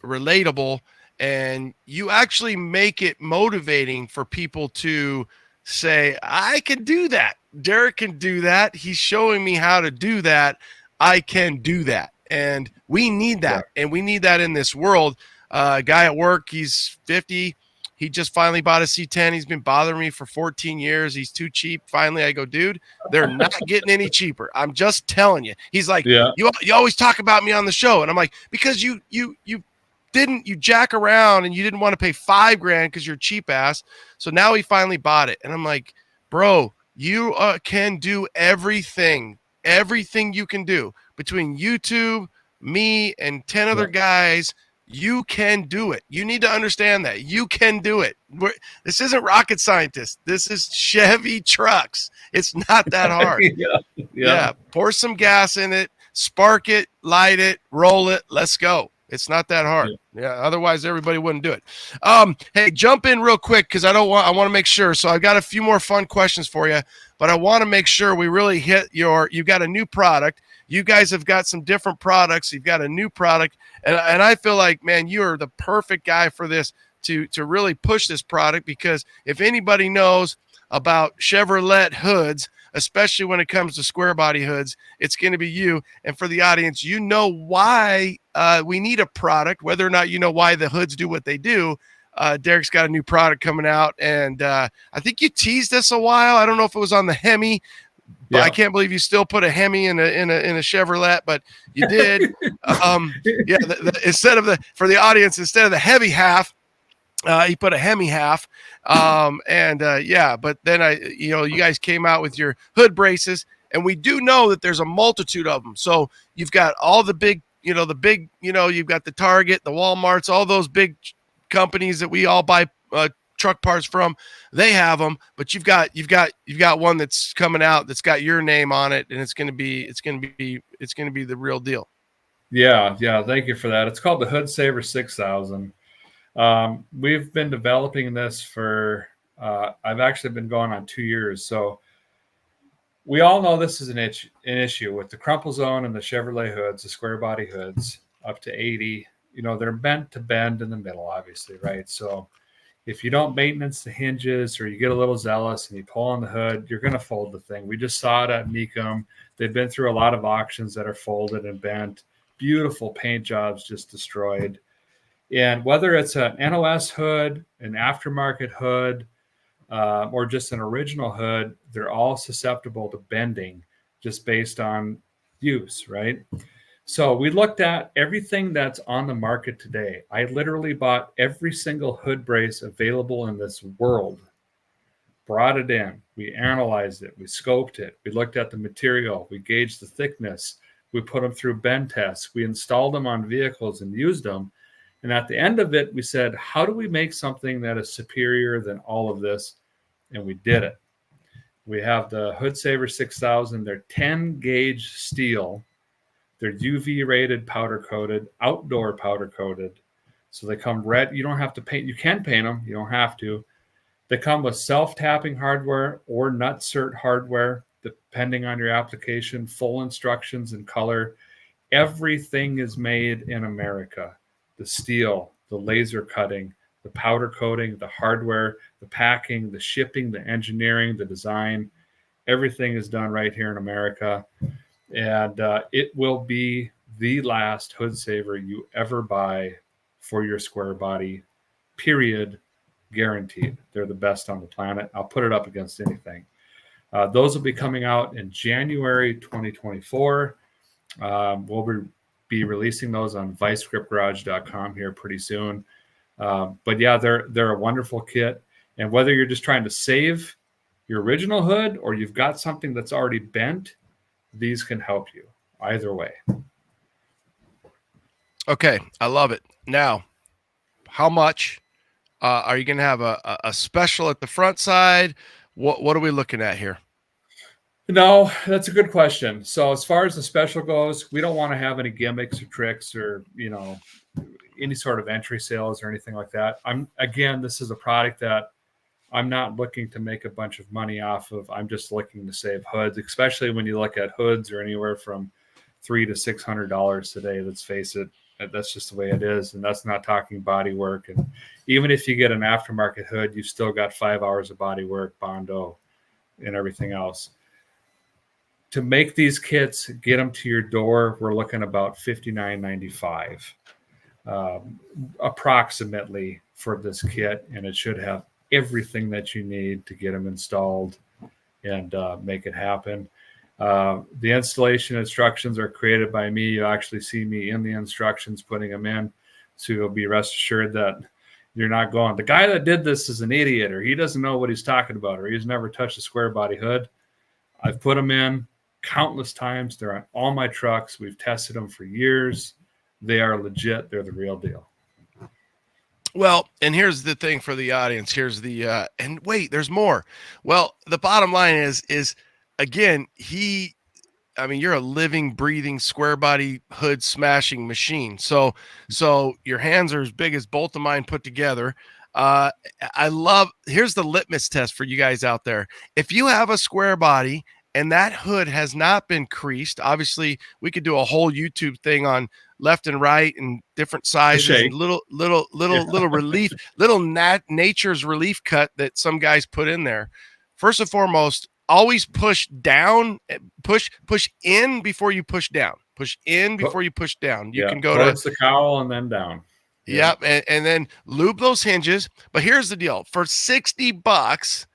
[SPEAKER 2] relatable, and you actually make it motivating for people to say, I can do that. Derek can do that. He's showing me how to do that. I can do that. And we need that. Yeah. And we need that in this world. A guy at work, he's 50. He just finally bought a C10. He's been bothering me for 14 years. He's too cheap. Finally, I go, dude, they're not getting any cheaper. I'm just telling you. He's like, yeah. You always talk about me on the show. And I'm like, because you jack around and you didn't want to pay $5,000 because you're cheap ass. So now he finally bought it. And I'm like, bro, you can do everything you can do between YouTube, me, and 10 other guys. You can do it. You need to understand that you can do it. This isn't rocket scientists. This is Chevy trucks. It's not that hard. Yeah. Pour some gas in it, spark it, light it, roll it. Let's go. It's not that hard. Yeah. Otherwise, everybody wouldn't do it. Hey, jump in real quick because I want to make sure. So I've got a few more fun questions for you, but I want to make sure we really hit you've got a new product. You guys have got some different products. You've got a new product. And I feel like, man, you are the perfect guy for this to really push this product, because if anybody knows about Chevrolet hoods, especially when it comes to square body hoods, it's going to be you. And for the audience, you know why we need a product, whether or not you know why the hoods do what they do. Derek's got a new product coming out, and I think you teased us a while. I don't know if it was on the Hemi. But I can't believe you still put a Hemi in a Chevrolet, but you did. Instead of the heavy half, he put a Hemi half. Yeah, but then you guys came out with your hood braces, and we do know that there's a multitude of them. So you've got all the big, you've got the Target, the Walmarts, all those big companies that we all buy truck parts from. They have them, but you've got one that's coming out that's got your name on it, and it's gonna be the real deal.
[SPEAKER 1] Yeah, thank you for that. It's called the Hood Saver 6000. We've been developing this for I've actually been going on 2 years. So we all know this is an issue with the crumple zone and the Chevrolet hoods, the square body hoods up to 80. They're meant to bend in the middle, obviously, right? So if you don't maintenance the hinges, or you get a little zealous and you pull on the hood, you're going to fold the thing. We just saw it at Mecum. They've been through a lot of auctions that are folded and bent. Beautiful paint jobs just destroyed. And whether it's an NOS hood, an aftermarket hood, or just an original hood, they're all susceptible to bending just based on use, right? So we looked at everything that's on the market today. I literally bought every single hood brace available in this world, brought it in, we analyzed it, we scoped it, we looked at the material, we gauged the thickness, we put them through bend tests, we installed them on vehicles and used them. And at the end of it, we said, how do we make something that is superior than all of this? And we did it. We have the Hood Saver 6000. They're 10 gauge steel. They're UV rated, powder coated, outdoor powder coated. So they come red. You don't have to paint. You can paint them. You don't have to. They come with self-tapping hardware or nut-cert hardware, depending on your application, full instructions and color. Everything is made in America. The steel, the laser cutting, the powder coating, the hardware, the packing, the shipping, the engineering, the design, everything is done right here in America. And it will be the last hood saver you ever buy for your square body, period, guaranteed. They're the best on the planet. I'll put it up against anything. Those will be coming out in January 2024. We'll be releasing those on vicegripgarage.com here pretty soon. But yeah, they're a wonderful kit. And whether you're just trying to save your original hood or you've got something that's already bent, these can help you either way.
[SPEAKER 2] Okay, I love it. Now, how much are you going to have a special at the front side? What are we looking at here?
[SPEAKER 1] No, that's a good question. So as far as the special goes, we don't want to have any gimmicks or tricks or, any sort of entry sales or anything like that. This is a product that I'm not looking to make a bunch of money off of. I'm just looking to save hoods, especially when you look at hoods are anywhere from $300 to $600 today. Let's face it, that's just the way it is. And that's not talking body work. And even if you get an aftermarket hood, you've still got 5 hours of body work, Bondo, and everything else. To make these kits, get them to your door, we're looking about $59.95 approximately for this kit, and it should have everything that you need to get them installed and make it happen. The installation instructions are created by me. You actually see me in the instructions putting them in, so you'll be rest assured that you're not going, the guy that did this is an idiot, or he doesn't know what he's talking about, or he's never touched a square body hood. I've put them in countless times. They're on all my trucks. We've tested them for years. They are legit. They're the real deal.
[SPEAKER 2] Well, and here's the thing for the audience. Here's the and wait, there's more. Well, the bottom line is again, you're a living, breathing square body hood smashing machine. So your hands are as big as both of mine put together. Here's the litmus test for you guys out there. If you have a square body and that hood has not been creased, obviously we could do a whole YouTube thing on left and right and different sizes and little relief, nature's relief cut that some guys put in there. First and foremost, always push down, push in before you push down. Push in before you push down. You can go
[SPEAKER 1] towards the cowl and then down.
[SPEAKER 2] Yep, and then lube those hinges. But here's the deal: for $60,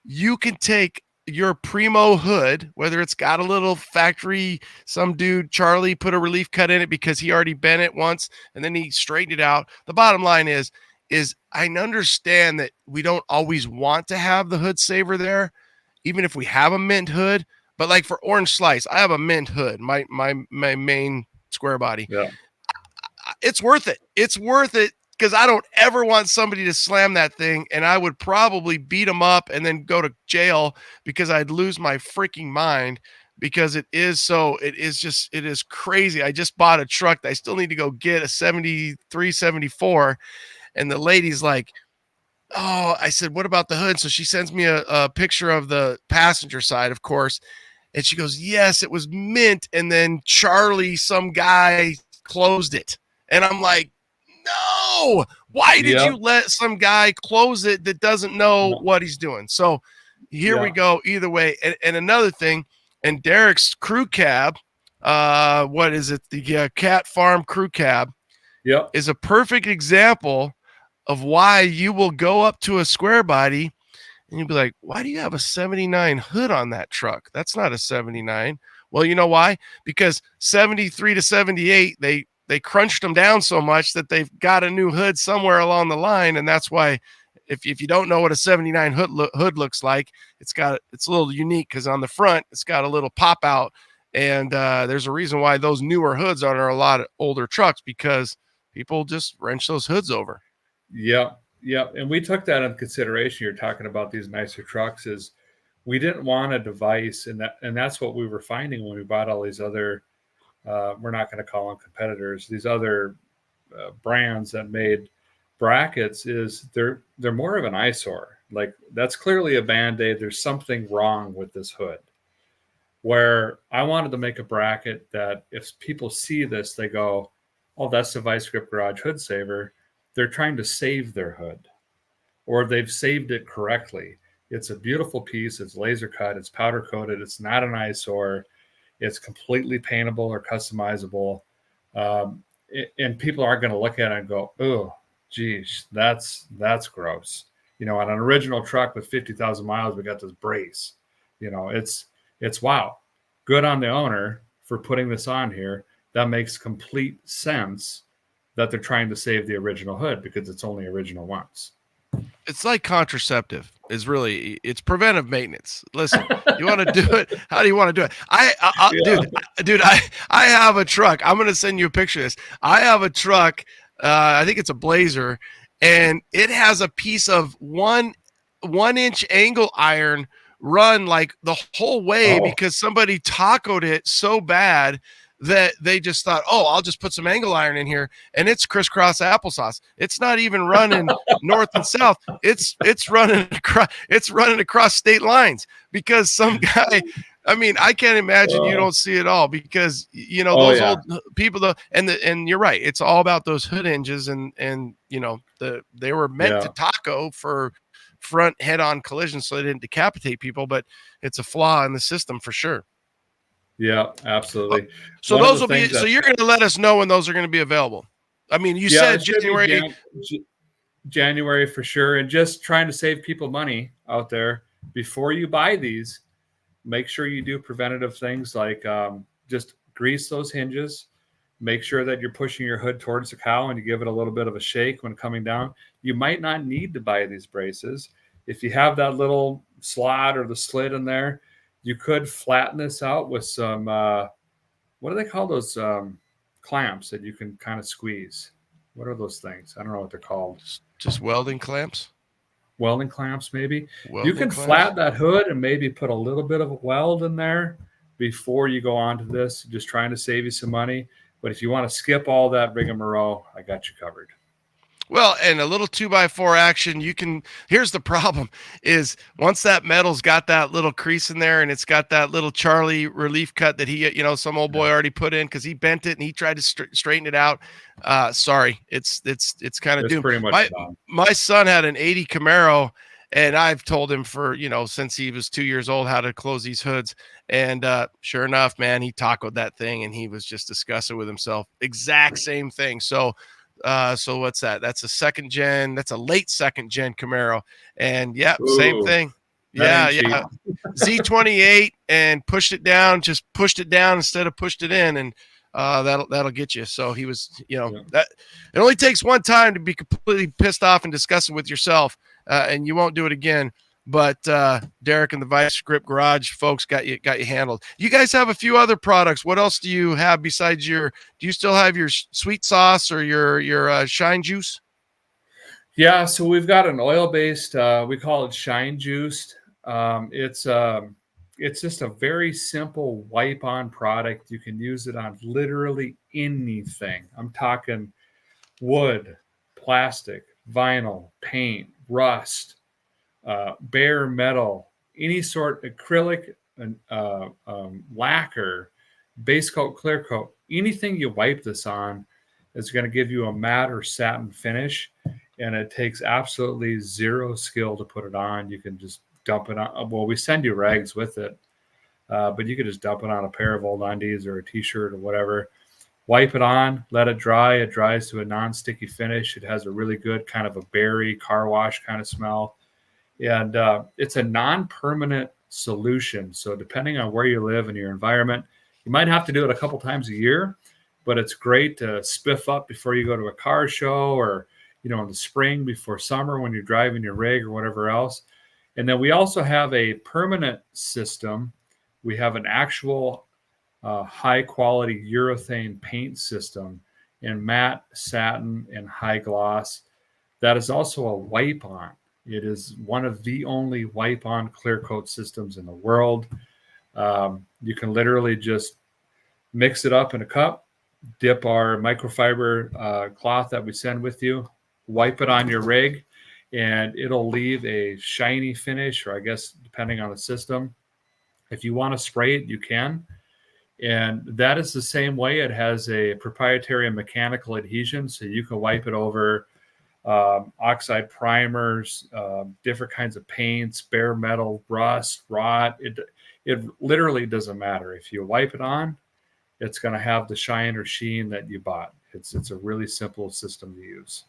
[SPEAKER 2] you can take your Primo hood, whether it's got a little factory, some dude, Charlie, put a relief cut in it because he already bent it once and then he straightened it out. The bottom line is is I understand that we don't always want to have the hood saver there, even if we have a mint hood. But like for Orange Slice, I have a mint hood, my main square body.
[SPEAKER 1] Yeah.
[SPEAKER 2] It's worth it. It's worth it because I don't ever want somebody to slam that thing, and I would probably beat them up and then go to jail because I'd lose my freaking mind, because it is crazy. I just bought a truck that I still need to go get, a 73, 74, and the lady's like, oh, I said, what about the hood? So she sends me a picture of the passenger side, of course. And she goes, yes, it was mint. And then Charlie, some guy, closed it. And I'm like, no, why did you let some guy close it that doesn't know what he's doing? So here we go. Either way. And another thing, and Derek's crew cab, what is it? The Cat Farm crew cab is a perfect example of why you will go up to a square body and you'll be like, why do you have a 79 hood on that truck? That's not a 79. Well, you know why? Because 73 to 78, they crunched them down so much that they've got a new hood somewhere along the line. And that's why if you don't know what a 79 hood looks like, it's a little unique because on the front, it's got a little pop out. And there's a reason why those newer hoods are a lot of older trucks, because people just wrench those hoods over.
[SPEAKER 1] Yep. And we took that into consideration. You're talking about these nicer trucks, is we didn't want a device, and that's what we were finding when we bought all these other, we're not going to call them competitors, these other brands that made brackets, is they're more of an eyesore. Like, that's clearly a Band-Aid. There's something wrong with this hood. Where I wanted to make a bracket that if people see this, they go, oh, that's the Vice Grip Garage hood saver. They're trying to save their hood, or they've saved it correctly. It's a beautiful piece. It's laser cut. It's powder coated. It's not an eyesore. It's completely paintable or customizable. And people aren't going to look at it and go, oh, geez, that's gross. On an original truck with 50,000 miles, we got this brace. It's wow. Good on the owner for putting this on here. That makes complete sense that they're trying to save the original hood because it's only original once.
[SPEAKER 2] It's like contraceptive. It's preventive maintenance. Listen, you want to do it? How do you want to do it? Dude, I have a truck. I'm going to send you a picture of this. I have a truck. I think it's a Blazer, and it has a piece of 1 inch angle iron run like the whole way because somebody tacoed it so bad that they just thought, oh, I'll just put some angle iron in here, and it's crisscross applesauce. It's not even running north and south. It's running across state lines because some guy. I mean, I can't imagine you don't see it all because those old people. And you're right. It's all about those hood hinges, and they were meant to taco for front head-on collisions so they didn't decapitate people, but it's a flaw in the system for sure.
[SPEAKER 1] Yeah, absolutely.
[SPEAKER 2] So those will be. So you're going to let us know when those are going to be available. I mean, you said January.
[SPEAKER 1] January for sure, and just trying to save people money out there. Before you buy these, make sure you do preventative things like just grease those hinges. Make sure that you're pushing your hood towards the cowl and you give it a little bit of a shake when coming down. You might not need to buy these braces. If you have that little slot or the slit in there, you could flatten this out with some, what do they call those clamps that you can kind of squeeze? What are those things? I don't know what they're called.
[SPEAKER 2] Just welding clamps?
[SPEAKER 1] Welding clamps, maybe. You can flatten that hood and maybe put a little bit of a weld in there before you go on to this, just trying to save you some money. But if you want to skip all that rigmarole, I got you covered.
[SPEAKER 2] Well, and a little 2x4 action, here's the problem is once that metal's got that little crease in there and it's got that little Charlie relief cut that he, some old boy already put in because he bent it and he tried to straighten it out. Sorry, it's kind of doomed.
[SPEAKER 1] Pretty much
[SPEAKER 2] my son had an 80 Camaro, and I've told him for, since he was 2 years old, how to close these hoods. And sure enough, man, he tacoed that thing and he was just disgusted with himself. Exact same thing. So what's that? That's a second gen. That's a late second gen Camaro. And same thing. Yeah. Z28 and pushed it down instead of pushed it in. And that'll get you. So he was,
[SPEAKER 1] Yeah.
[SPEAKER 2] that it only takes one time to be completely pissed off and disgusted with yourself, and you won't do it again. But Derek and the Vice Grip Garage folks got you handled. You guys have a few other products. What else do you have besides your? Do you still have your sweet sauce or your shine juice?
[SPEAKER 1] Yeah, so we've got an oil-based, we call it Shine Juiced. It's just a very simple wipe-on product. You can use it on literally anything. I'm talking wood, plastic, vinyl, paint, rust, bare metal, any sort acrylic, lacquer, base coat, clear coat. Anything you wipe this on is going to give you a matte or satin finish, and it takes absolutely zero skill to put it on. You can just dump it on. Well, we send you rags with it, but you could just dump it on a pair of old undies or a t-shirt or whatever. Wipe it on, let it dry. It dries to a non-sticky finish. It has a really good kind of a berry car wash kind of smell. And it's a non-permanent solution. So depending on where you live and your environment, you might have to do it a couple times a year, but it's great to spiff up before you go to a car show, or, in the spring before summer when you're driving your rig or whatever else. And then we also have a permanent system. We have an actual high quality urethane paint system in matte, satin, and high gloss. That is also a wipe on. It is one of the only wipe on clear coat systems in the world. You can literally just mix it up in a cup, dip our microfiber cloth that we send with you, wipe it on your rig, and it'll leave a shiny finish, or I guess depending on the system. If you want to spray it, you can. And that is the same way. It has a proprietary mechanical adhesion, so you can wipe it over oxide primers, different kinds of paints, bare metal, rust, rot. It literally doesn't matter. If you wipe it on, it's going to have the shine or sheen that you bought. It's a really simple system to use.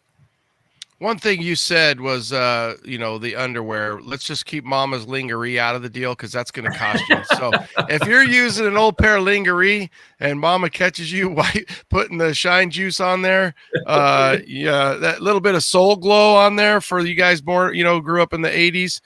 [SPEAKER 2] One thing you said was, the underwear. Let's just keep Mama's lingerie out of the deal, because that's going to cost you. So if you're using an old pair of lingerie and Mama catches you putting the shine juice on there, yeah, that little bit of soul glow on there for you guys born, grew up in the 80s.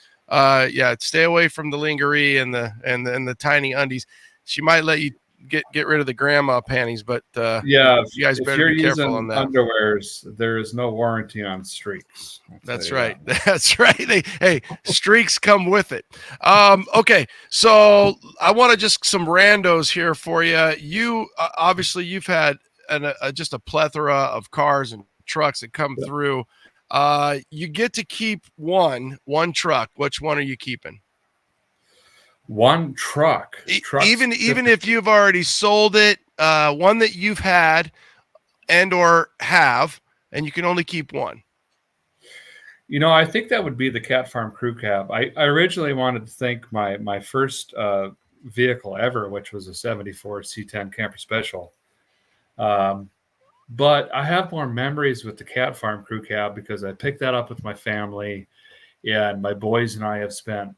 [SPEAKER 2] Yeah, stay away from the lingerie and the tiny undies. She might let you get rid of the grandma panties, but
[SPEAKER 1] yeah,
[SPEAKER 2] you guys better be careful on that.
[SPEAKER 1] Underwears, there is no warranty on streaks.
[SPEAKER 2] That's right. That's right. Hey, streaks come with it. Okay, so I want to just some randos here for you. You obviously you've had just a plethora of cars and trucks that come through. You get to keep one truck. Which one are you keeping?
[SPEAKER 1] One truck.
[SPEAKER 2] Even if you've already sold it, one that you've had and or have, and you can only keep one.
[SPEAKER 1] I think that would be the Cat Farm Crew Cab. I originally wanted to think my first vehicle ever, which was a 74 C10 Camper Special. But I have more memories with the Cat Farm Crew Cab because I picked that up with my family, and my boys and I have spent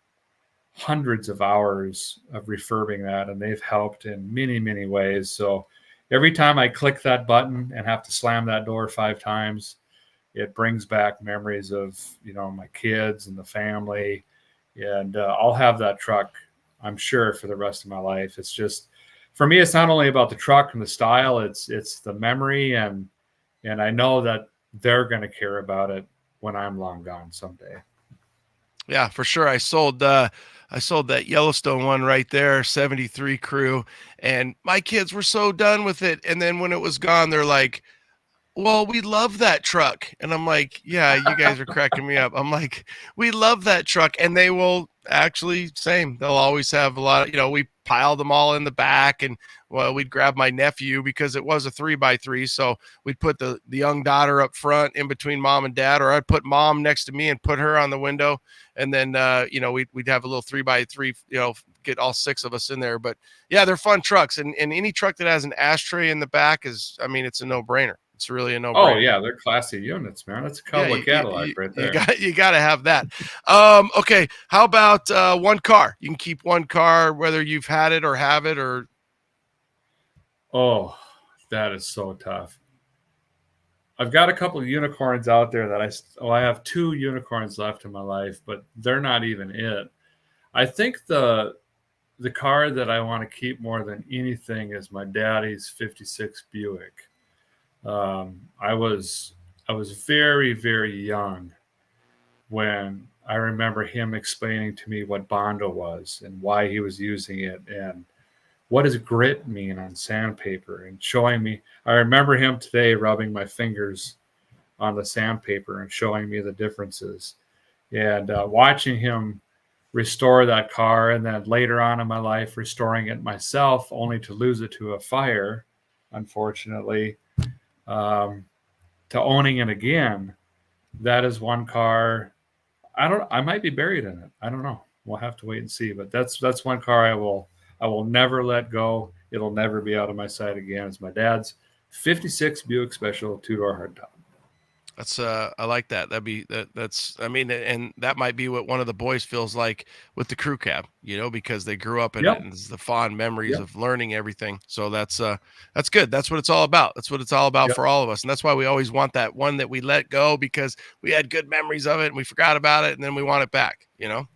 [SPEAKER 1] hundreds of hours of refurbing that, and they've helped in many, many ways. So every time I click that button and have to slam that door 5 times, it brings back memories of, my kids and the family. And I'll have that truck, I'm sure, for the rest of my life. It's just, for me, it's not only about the truck and the style, it's the memory. And I know that they're going to care about it when I'm long gone someday.
[SPEAKER 2] Yeah, for sure. I sold that Yellowstone one right there, 73 Crew, and my kids were so done with it. And then when it was gone, they're like, well, we love that truck. And I'm like, yeah, you guys are cracking me up. I'm like, we love that truck. And they will actually, same. They'll always have a lot of, we piled them all in the back, and we'd grab my nephew because it was a 3x3. So we'd put the young daughter up front in between mom and dad, or I'd put mom next to me and put her on the window. And then, we'd have a little 3x3, get all 6 of us in there. But yeah, they're fun trucks. And any truck that has an ashtray in the back it's a no brainer. It's really a no-brainer.
[SPEAKER 1] Oh yeah, they're classy units, man. That's a Cowboy Cadillac right there.
[SPEAKER 2] You got to have that. Okay, how about one car? You can keep one car, whether you've had it or have it, or.
[SPEAKER 1] Oh, That is so tough. I've got a couple of unicorns out there that I have 2 unicorns left in my life, but they're not even it. I think the car that I want to keep more than anything is my daddy's '56 Buick. I was very, very young when I remember him explaining to me what Bondo was and why he was using it and what does grit mean on sandpaper and showing me. I remember him today rubbing my fingers on the sandpaper and showing me the differences and watching him restore that car, and then later on in my life restoring it myself only to lose it to a fire, unfortunately, to owning it again. That is one car. I might be buried in it. I don't know. We'll have to wait and see, but that's one car I will never let go. It'll never be out of my sight again. It's my dad's '56 Buick Special 2-door hardtop.
[SPEAKER 2] That's I like that. That's I mean, and that might be what one of the boys feels like with the crew cab, because they grew up in it and it's the fond memories of learning everything. So that's good. That's what it's all about. That's what it's all about for all of us. And that's why we always want that one that we let go because we had good memories of it and we forgot about it and then we want it back,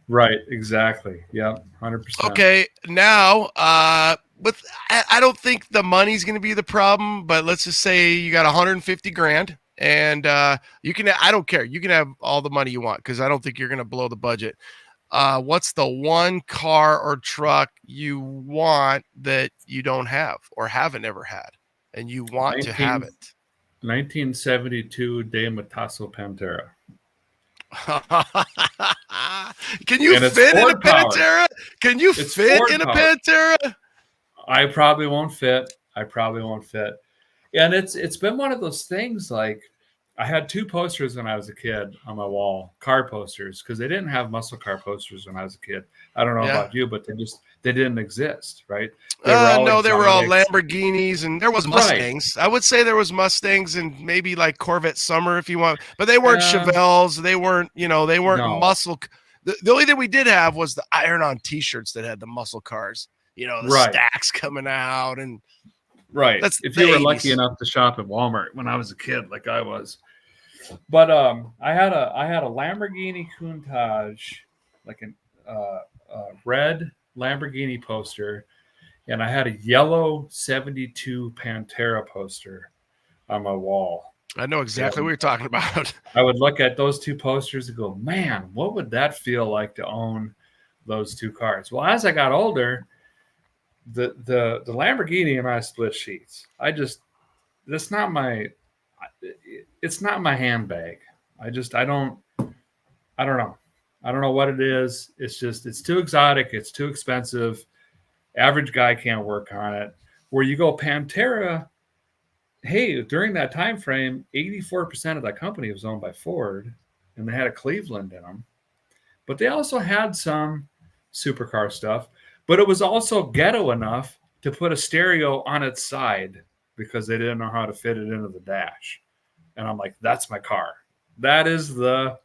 [SPEAKER 1] Right, exactly. Yeah, 100%.
[SPEAKER 2] Okay, now but I don't think the money's going to be the problem, but let's just say you got 150 grand. And you can, I don't care. You can have all the money you want because I don't think you're going to blow the budget. What's the one car or truck you want that you don't have or haven't ever had and you want to have it?
[SPEAKER 1] 1972 De Matasso Pantera.
[SPEAKER 2] Can you fit in a Pantera? Can you fit in a Pantera?
[SPEAKER 1] I probably won't fit. And it's been one of those things, like I had 2 posters when I was a kid on my wall, car posters, because they didn't have muscle car posters when I was a kid. I don't know about you, but they didn't exist, right?
[SPEAKER 2] They were all Lamborghinis and there was Mustangs. Right. I would say there was Mustangs and maybe like Corvette Summer if you want, but they weren't Chevelles. They weren't, they weren't muscle. The only thing we did have was the iron-on T-shirts that had the muscle cars, the stacks coming out and.
[SPEAKER 1] Right. If you were lucky enough to shop at Walmart when I was a kid, like I was. But I had a Lamborghini Countach, like a red Lamborghini poster, and I had a yellow '72 Pantera poster on my wall.
[SPEAKER 2] I know exactly what you're talking about.
[SPEAKER 1] I would look at those 2 posters and go, man, what would that feel like to own those 2 cars? Well, as I got older, the Lamborghini and I split sheets. It's not my handbag. I don't know. I don't know what it is. It's too exotic. It's too expensive. Average guy can't work on it. Where you go Pantera, hey, during that time frame, 84% of that company was owned by Ford, and they had a Cleveland in them. But they also had some supercar stuff. But it was also ghetto enough to put a stereo on its side because they didn't know how to fit it into the dash. And I'm like, that's my car. That is the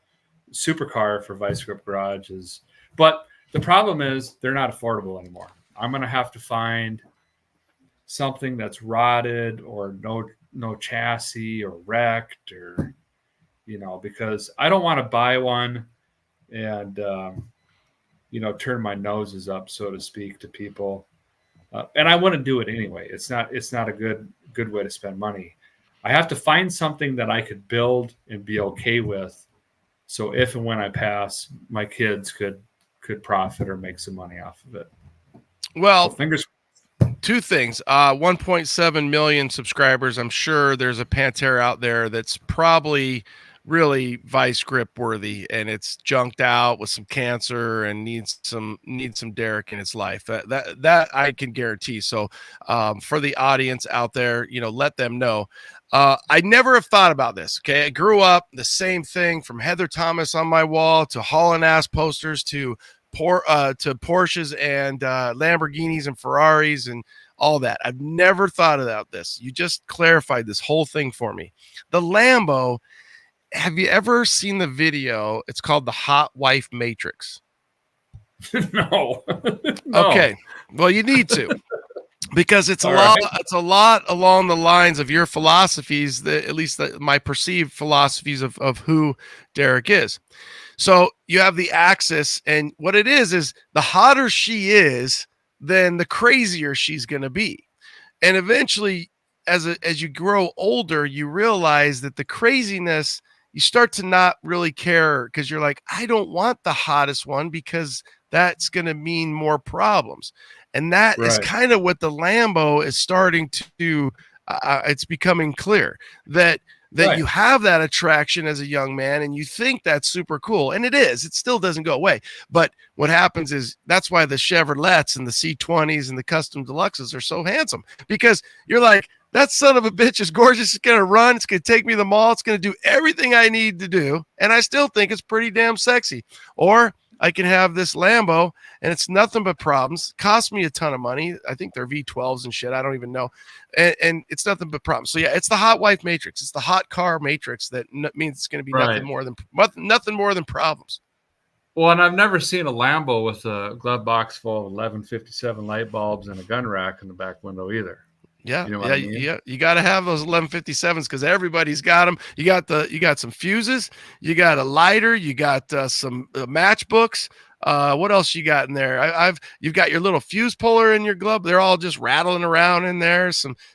[SPEAKER 1] supercar for Vice Grip Garages. But the problem is they're not affordable anymore. I'm going to have to find something that's rotted or no chassis or wrecked or, because I don't want to buy one and, turn my noses up, so to speak, to people. And I wouldn't do it anyway. It's not a good way to spend money. I have to find something that I could build and be okay with. So if and when I pass, my kids could profit or make some money off of it.
[SPEAKER 2] Well,
[SPEAKER 1] so fingers.
[SPEAKER 2] 2 things. 1.7 million subscribers. I'm sure there's a Pantera out there that's probably really vice grip worthy and it's junked out with some cancer and needs some Derek in its life. That I can guarantee. So for the audience out there, let them know. I never have thought about this. Okay. I grew up the same thing from Heather Thomas on my wall to Hall and Ass posters to Porsches and Lamborghinis and Ferraris and all that. I've never thought about this. You just clarified this whole thing for me. The Lambo. Have you ever seen the video? It's called the Hot Wife Matrix.
[SPEAKER 1] No.
[SPEAKER 2] Okay. Well, you need to. because it's a
[SPEAKER 1] All
[SPEAKER 2] lot.
[SPEAKER 1] right.
[SPEAKER 2] It's a lot along the lines of your philosophies, that at least my perceived philosophies of who Derek is. So you have the axis, and what it is the hotter she is, then the crazier she's going to be. And eventually, as you grow older, you realize that the craziness, you start to not really care, because you're like, I don't want the hottest one, because that's going to mean more problems. And that is
[SPEAKER 1] Right.
[SPEAKER 2] kind of what the Lambo is starting to it's becoming clear that
[SPEAKER 1] Right.
[SPEAKER 2] you have that attraction as a young man, and you think that's super cool, and it still doesn't go away. But what happens is, that's why the Chevrolets and the C20s and the custom deluxes are so handsome, because you're like, that son of a bitch is gorgeous. It's going to run. It's going to take me to the mall. It's going to do everything I need to do. And I still think it's pretty damn sexy. Or I can have this Lambo, and it's nothing but problems. Cost me a ton of money. I think they're V12s and shit. I don't even know. And it's nothing but problems. So yeah, it's the hot wife matrix. It's the hot car matrix that means it's going to be
[SPEAKER 1] Right.
[SPEAKER 2] nothing more than problems.
[SPEAKER 1] Well, and I've never seen a Lambo with a glove box full of 1157 light bulbs and a gun rack in the back window either.
[SPEAKER 2] Yeah,
[SPEAKER 1] You know what I mean?
[SPEAKER 2] yeah. You got to have those 1157s, because everybody's got them. You got some fuses. You got a lighter. You got some matchbooks. What else you got in there? You've got your little fuse puller in your glove. They're all just rattling around in there.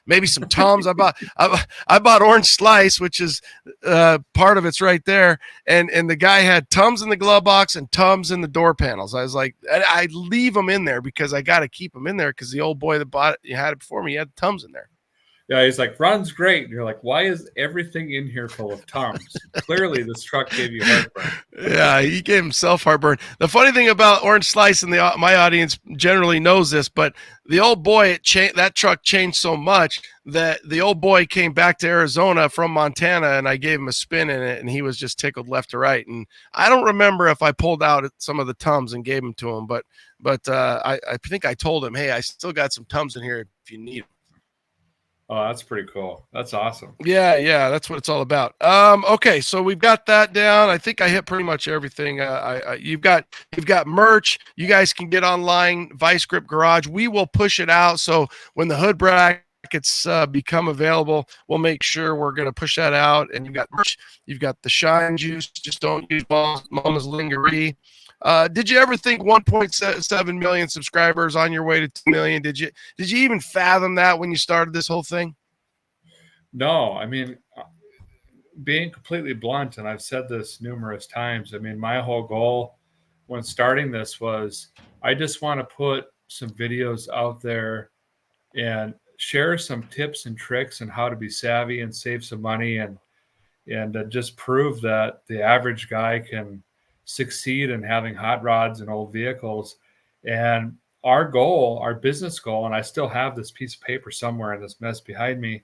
[SPEAKER 2] Maybe some Tums. I bought Orange Slice, which is part of it's right there. And the guy had Tums in the glove box and Tums in the door panels. I was like, I leave them in there because I got to keep them in there, because the old boy that bought it, you had it before me, he had Tums in there.
[SPEAKER 1] Yeah, he's like, runs great. And you're like, why is everything in here full of Tums? Clearly, this truck gave you heartburn.
[SPEAKER 2] Yeah, he gave himself heartburn. The funny thing about Orange Slice, and my audience generally knows this, but the old boy, that truck changed so much that the old boy came back to Arizona from Montana, and I gave him a spin in it, and he was just tickled left to right. And I don't remember if I pulled out some of the Tums and gave them to him, but I think I told him, hey, I still got some Tums in here if you need them.
[SPEAKER 1] Oh, that's pretty cool. That's awesome.
[SPEAKER 2] Yeah, that's what it's all about. Okay, so we've got that down. I think I hit pretty much everything. You've got merch. You guys can get online, Vice Grip Garage. We will push it out. So when the hood brackets become available, we'll make sure we're going to push that out. And you've got merch. You've got the Shine Juice. Just don't use Mama's Lingerie. Did you ever think 1.7 million subscribers on your way to 2 million? Did you even fathom that when you started this whole thing?
[SPEAKER 1] No, I mean, being completely blunt, and I've said this numerous times, I mean, my whole goal when starting this was, I just want to put some videos out there and share some tips and tricks on how to be savvy and save some money, and just prove that the average guy can succeed in having hot rods and old vehicles. And our goal, our business goal, and I still have this piece of paper somewhere in this mess behind me,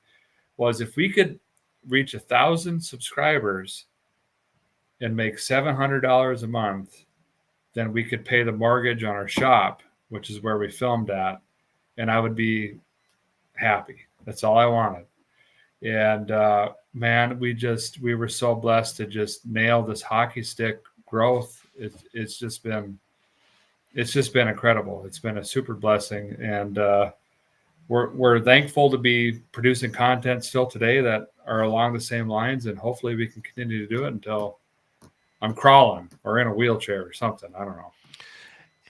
[SPEAKER 1] was if we could reach 1,000 subscribers and make $700 a month, then we could pay the mortgage on our shop, which is where we filmed at, and I would be happy. That's all I wanted. And man, we were so blessed to just nail this hockey stick growth. It's just been incredible. It's been a super blessing, and we're thankful to be producing content still today that are along the same lines, and hopefully we can continue to do it until I'm crawling or in a wheelchair or something. I don't know.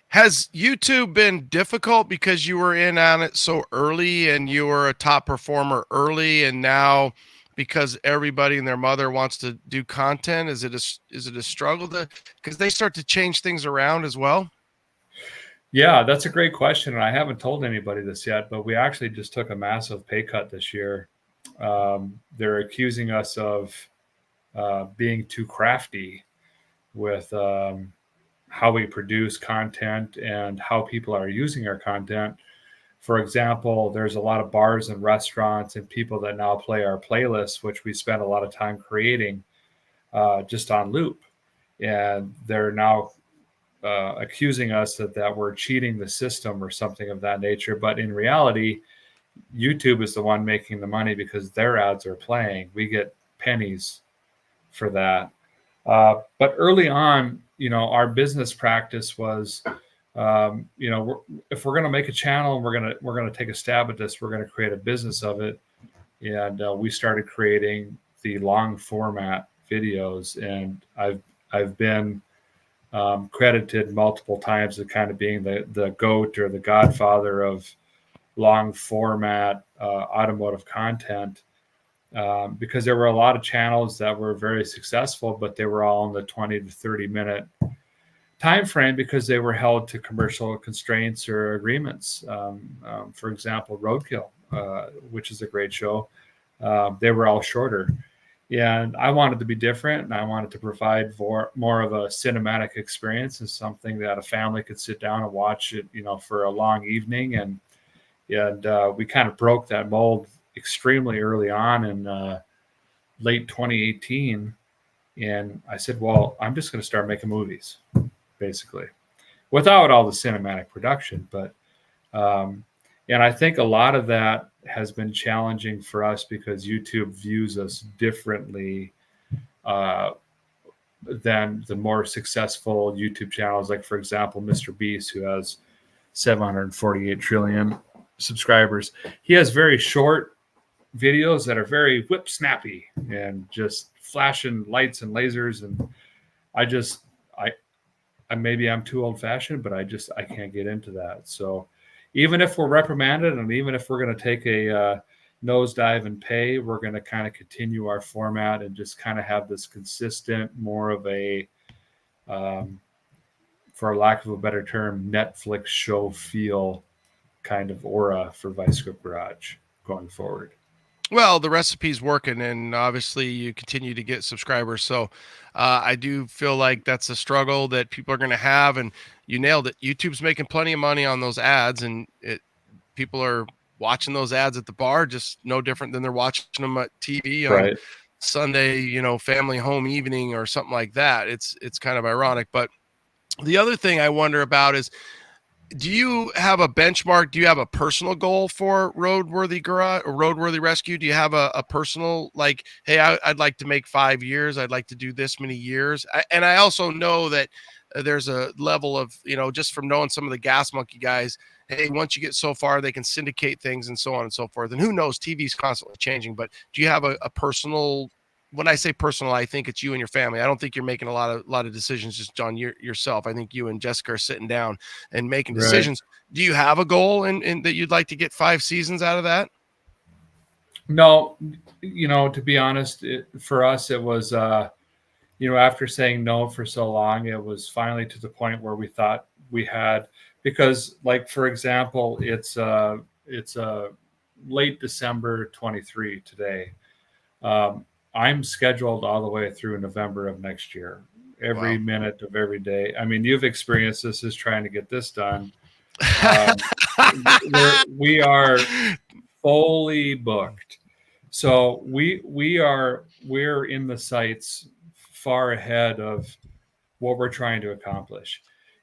[SPEAKER 2] Has YouTube been difficult because you were in on it so early and you were a top performer early, and now because everybody and their mother wants to do content, is it a struggle because they start to change things around as well?
[SPEAKER 1] Yeah, that's a great question, and I haven't told anybody this yet, but we actually just took a massive pay cut this year. They're accusing us of being too crafty with how we produce content and how people are using our content. For example, there's a lot of bars and restaurants and people that now play our playlists, which we spend a lot of time creating just on loop. And they're now accusing us that we're cheating the system or something of that nature. But in reality, YouTube is the one making the money because their ads are playing. We get pennies for that. But early on, our business practice was If we're going to make a channel and we're going to take a stab at this, we're going to create a business of it. And we started creating the long format videos, and I've been credited multiple times as kind of being the goat or the godfather of long format automotive content, because there were a lot of channels that were very successful, but they were all in the 20 to 30-minute time frame because they were held to commercial constraints or agreements. For example, Roadkill, which is a great show, they were all shorter. And I wanted to be different, and I wanted to provide more of a cinematic experience and something that a family could sit down and watch it, for a long evening. And we kind of broke that mold extremely early on in late 2018. And I said, well, I'm just going to start making movies, basically, without all the cinematic production. But and I think a lot of that has been challenging for us because YouTube views us differently than the more successful YouTube channels, like, for example, Mr. Beast, who has 748 trillion subscribers. He has very short videos that are very whip snappy and just flashing lights and lasers. And maybe I'm too old fashioned, but I can't get into that. So even if we're reprimanded, and even if we're going to take a nosedive and pay, we're going to kind of continue our format and just kind of have this consistent, more of a, for lack of a better term, Netflix show feel kind of aura for Vice Grip Garage going forward.
[SPEAKER 2] Well, the recipe's working, and obviously you continue to get subscribers. So I do feel like that's a struggle that people are going to have, and you nailed it. YouTube's making plenty of money on those ads, and people are watching those ads at the bar, just no different than they're watching them at TV on
[SPEAKER 1] Right.
[SPEAKER 2] Sunday, family home evening or something like that. It's kind of ironic. But the other thing I wonder about is, do you have a benchmark? Do you have a personal goal for Roadworthy Garage or Roadworthy Rescue? Do you have a personal, like, hey, I'd like to make 5 years. I'd like to do this many years. And I also know that there's a level of, just from knowing some of the Gas Monkey guys, hey, once you get so far, they can syndicate things and so on and so forth. And who knows, TV's constantly changing. But do you have a personal, when I say personal, I think it's you and your family. I don't think you're making a lot of decisions just on yourself. I think you and Jessica are sitting down and making decisions. Right. Do you have a goal in that you'd like to get 5 seasons out of that?
[SPEAKER 1] No, to be honest, for us, it was, after saying no for so long, it was finally to the point where we thought we had, because, like, for example, it's late December 23 today. I'm scheduled all the way through November of next year, every minute of every day. I mean, you've experienced this, is trying to get this done. We are fully booked. So we're in the sights far ahead of what we're trying to accomplish.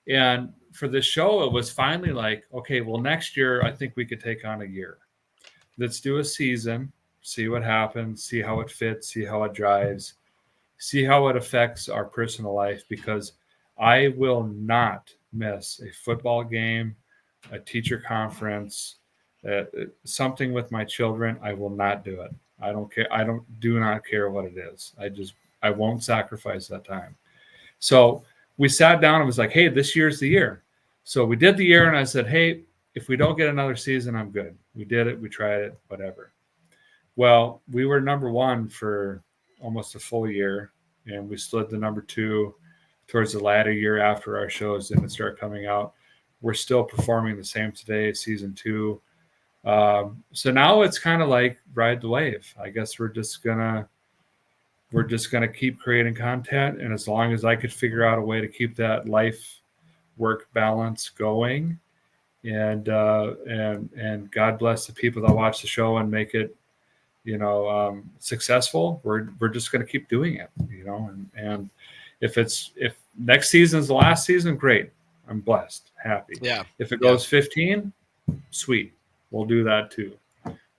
[SPEAKER 1] And for this show, it was finally like, okay, well, next year, I think we could take on a year. Let's do a season, see what happens, see how it fits, see how it drives, see how it affects our personal life, because I will not miss a football game, a teacher conference, something with my children. I will not do it. I don't care. Do not care what it is. I won't sacrifice that time. So we sat down and was like, hey, this year's the year. So we did the year, and I said, hey, if we don't get another season, I'm good. We did it. We tried it, whatever. Well, we were number 1 for almost a full year, and we slid to number 2 towards the latter year after our shows didn't start coming out. We're still performing the same today, season 2. So now it's kind of like ride the wave. I guess we're just gonna keep creating content, and as long as I could figure out a way to keep that life work balance going, and God bless the people that watch the show and make it, successful, we're just going to keep doing it, and if next season's the last season, great. I'm blessed, happy.
[SPEAKER 2] Yeah.
[SPEAKER 1] If it goes 15, sweet. We'll do that too.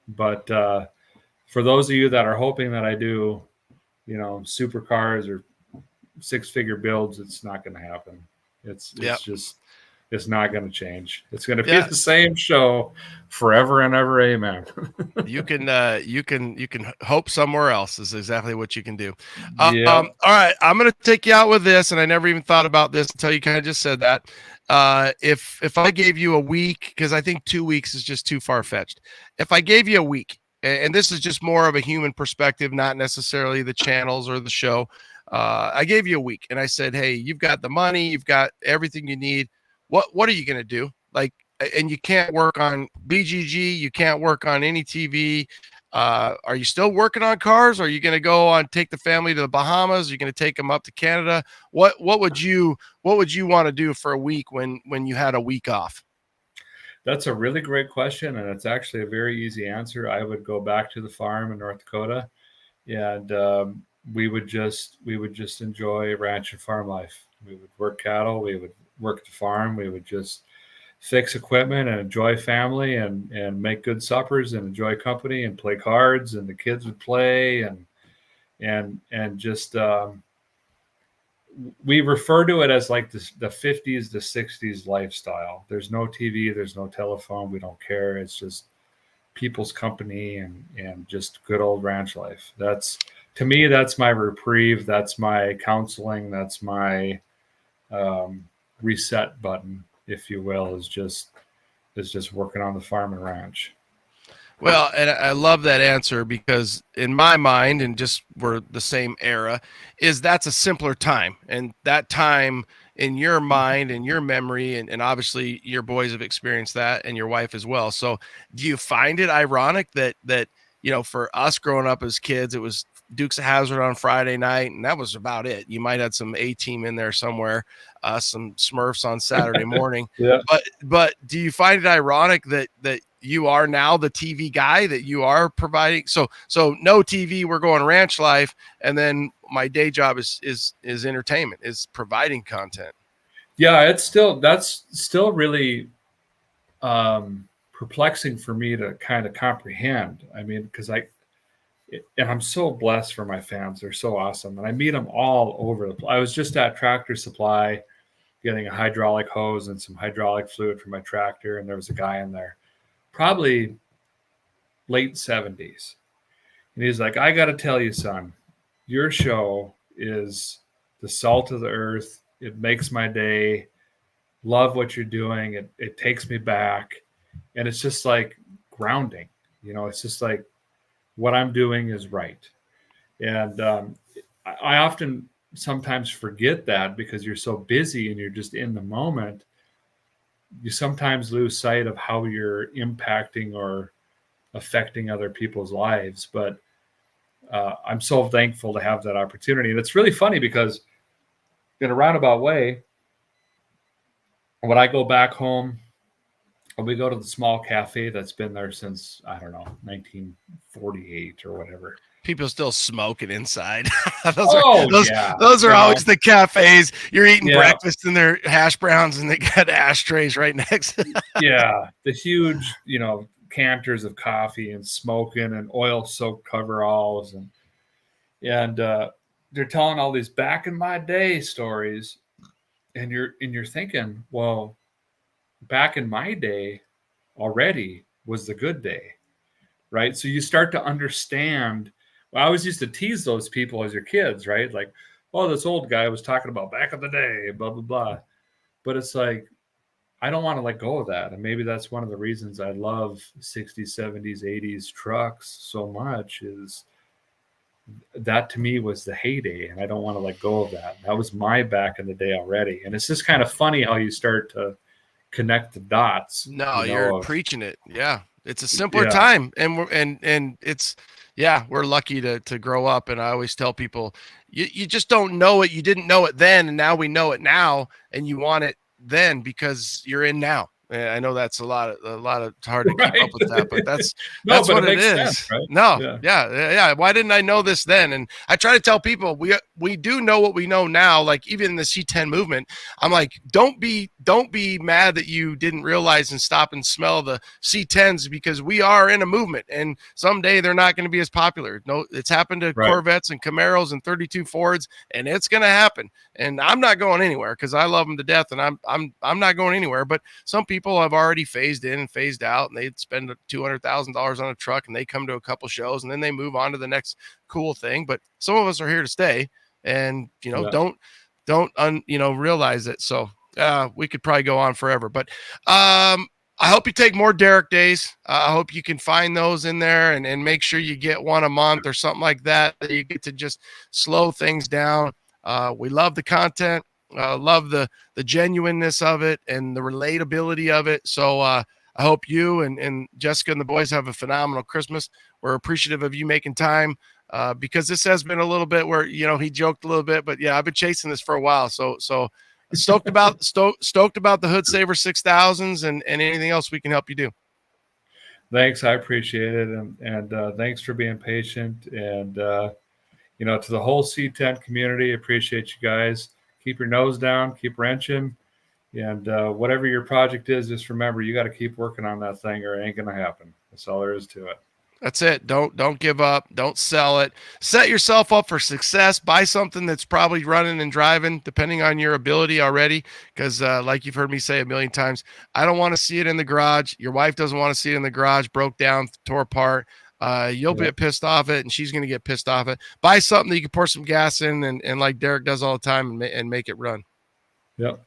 [SPEAKER 1] But for those of you that are hoping that I do, supercars or 6-figure builds, it's not going to happen. It's just, is not going to change. It's going to be
[SPEAKER 2] Yeah.
[SPEAKER 1] the same show forever and ever. Amen.
[SPEAKER 2] You can hope somewhere else is exactly what you can do.
[SPEAKER 1] Yep.
[SPEAKER 2] All right, I'm gonna take you out with this, and I never even thought about this until you kind of just said that. If I gave you a week, because I think 2 weeks is just too far fetched. If I gave you a week, and this is just more of a human perspective, not necessarily the channels or the show. I gave you a week, and I said, hey, you've got the money, you've got everything you need. What are you gonna do? Like, and you can't work on BGG, you can't work on any TV. Are you still working on cars? Are you going to go on take the family to the Bahamas? Are you going to take them up to Canada? What would you want to do for a week when you had a week off?
[SPEAKER 1] That's a really great question, and it's actually a very easy answer. I would go back to the farm in North Dakota, and we would just enjoy ranch and farm life. We would work cattle, we would work the farm, we would just fix equipment and enjoy family and make good suppers and enjoy company and play cards, and the kids would play and just we refer to it as like the 50s to 60s lifestyle. There's no TV, there's no telephone, we don't care. It's just people's company and just good old ranch life. That's, to me, that's my reprieve, that's my counseling, that's my reset button, if you will, is just working on the farm and ranch.
[SPEAKER 2] Well, and I love that answer because in my mind, and just we're the same era, is that's a simpler time. And that time in your mind and your memory, and obviously your boys have experienced that and your wife as well. So do you find it ironic that for us growing up as kids, it was Dukes of Hazzard on Friday night, and that was about it. You might have some A-Team in there somewhere, some Smurfs on Saturday morning.
[SPEAKER 1] Yeah.
[SPEAKER 2] But do you find it ironic that you are now the TV guy, that you are providing? So no TV, we're going ranch life, and then my day job is entertainment, is providing content.
[SPEAKER 1] Yeah, that's still really perplexing for me to kind of comprehend. I mean, because and I'm so blessed for my fans. They're so awesome. And I meet them all over the place. I was just at Tractor Supply getting a hydraulic hose and some hydraulic fluid for my tractor. And there was a guy in there, probably late 70s. And he's like, I got to tell you, son, your show is the salt of the earth. It makes my day. Love what you're doing. It takes me back. And it's just like grounding. It's just like, what I'm doing is right. And I often sometimes forget that because you're so busy and you're just in the moment. You sometimes lose sight of how you're impacting or affecting other people's lives. But I'm so thankful to have that opportunity. And it's really funny because in a roundabout way, when I go back home, we go to the small cafe that's been there since, I don't know, 1948 or whatever.
[SPEAKER 2] People still smoking inside.
[SPEAKER 1] those
[SPEAKER 2] are always the cafes. You're eating breakfast in their hash browns and they got ashtrays right next.
[SPEAKER 1] Yeah. The huge, canters of coffee and smoking and oil soaked coveralls. And they're telling all these back in my day stories. And you're thinking, well, back in my day already was the good day, right? So you start to understand. Well, I always used to tease those people as your kids, right? Like, oh, this old guy was talking about back in the day, blah, blah, blah. But it's like, I don't want to let go of that. And maybe that's one of the reasons I love 60s, 70s, 80s trucks so much, is that to me was the heyday. And I don't want to let go of that. That was my back in the day already. And it's just kind of funny how you start to connect the dots.
[SPEAKER 2] No, you're preaching it. Yeah. It's a simpler time. And it's, we're lucky to grow up. And I always tell people, you just don't know it. You didn't know it then. And now we know it now, and you want it then because you're in now. I know that's a lot of hard to keep
[SPEAKER 1] Right.
[SPEAKER 2] up with that, but that's
[SPEAKER 1] No, but
[SPEAKER 2] what
[SPEAKER 1] it
[SPEAKER 2] it
[SPEAKER 1] makes sense,
[SPEAKER 2] is.
[SPEAKER 1] right?
[SPEAKER 2] No,
[SPEAKER 1] Yeah.
[SPEAKER 2] yeah. Why didn't I know this then? And I try to tell people we do know what we know now. Like even in the C10 movement, I'm like, don't be mad that you didn't realize and stop and smell the C10s, because we are in a movement, and someday they're not going to be as popular. No, it's happened to
[SPEAKER 1] Right.
[SPEAKER 2] Corvettes and Camaros and 32 Fords, and it's going to happen. And I'm not going anywhere because I love them to death, and I'm not going anywhere. But some people have already phased in and phased out, and they'd spend $200,000 on a truck, and they come to a couple shows, and then they move on to the next cool thing. But some of us are here to stay, and
[SPEAKER 1] Yeah.
[SPEAKER 2] don't realize it. So we could probably go on forever, but I hope you take more Derek days. I hope you can find those in there, and make sure you get one a month or something like that. You get to just slow things down. We love the content, love the genuineness of it and the relatability of it. So I hope you and Jessica and the boys have a phenomenal Christmas. We're appreciative of you making time, because this has been a little bit where, he joked a little bit, but yeah, I've been chasing this for a while. So stoked about the Hood Saver 6000s and anything else we can help you do.
[SPEAKER 1] Thanks. I appreciate it. And thanks for being patient. And, to the whole C10 community, appreciate you guys. Keep your nose down, keep wrenching. And whatever your project is, just remember, you got to keep working on that thing or it ain't going to happen. That's all there is to it.
[SPEAKER 2] That's it. Don't give up. Don't sell it. Set yourself up for success. Buy something that's probably running and driving, depending on your ability already. Because like you've heard me say a million times, I don't want to see it in the garage. Your wife doesn't want to see it in the garage, broke down, tore apart. You'll get pissed off it, and she's going to get pissed off it. Buy something that you can pour some gas in, and like Derek does all the time, and make it run.
[SPEAKER 1] Yep.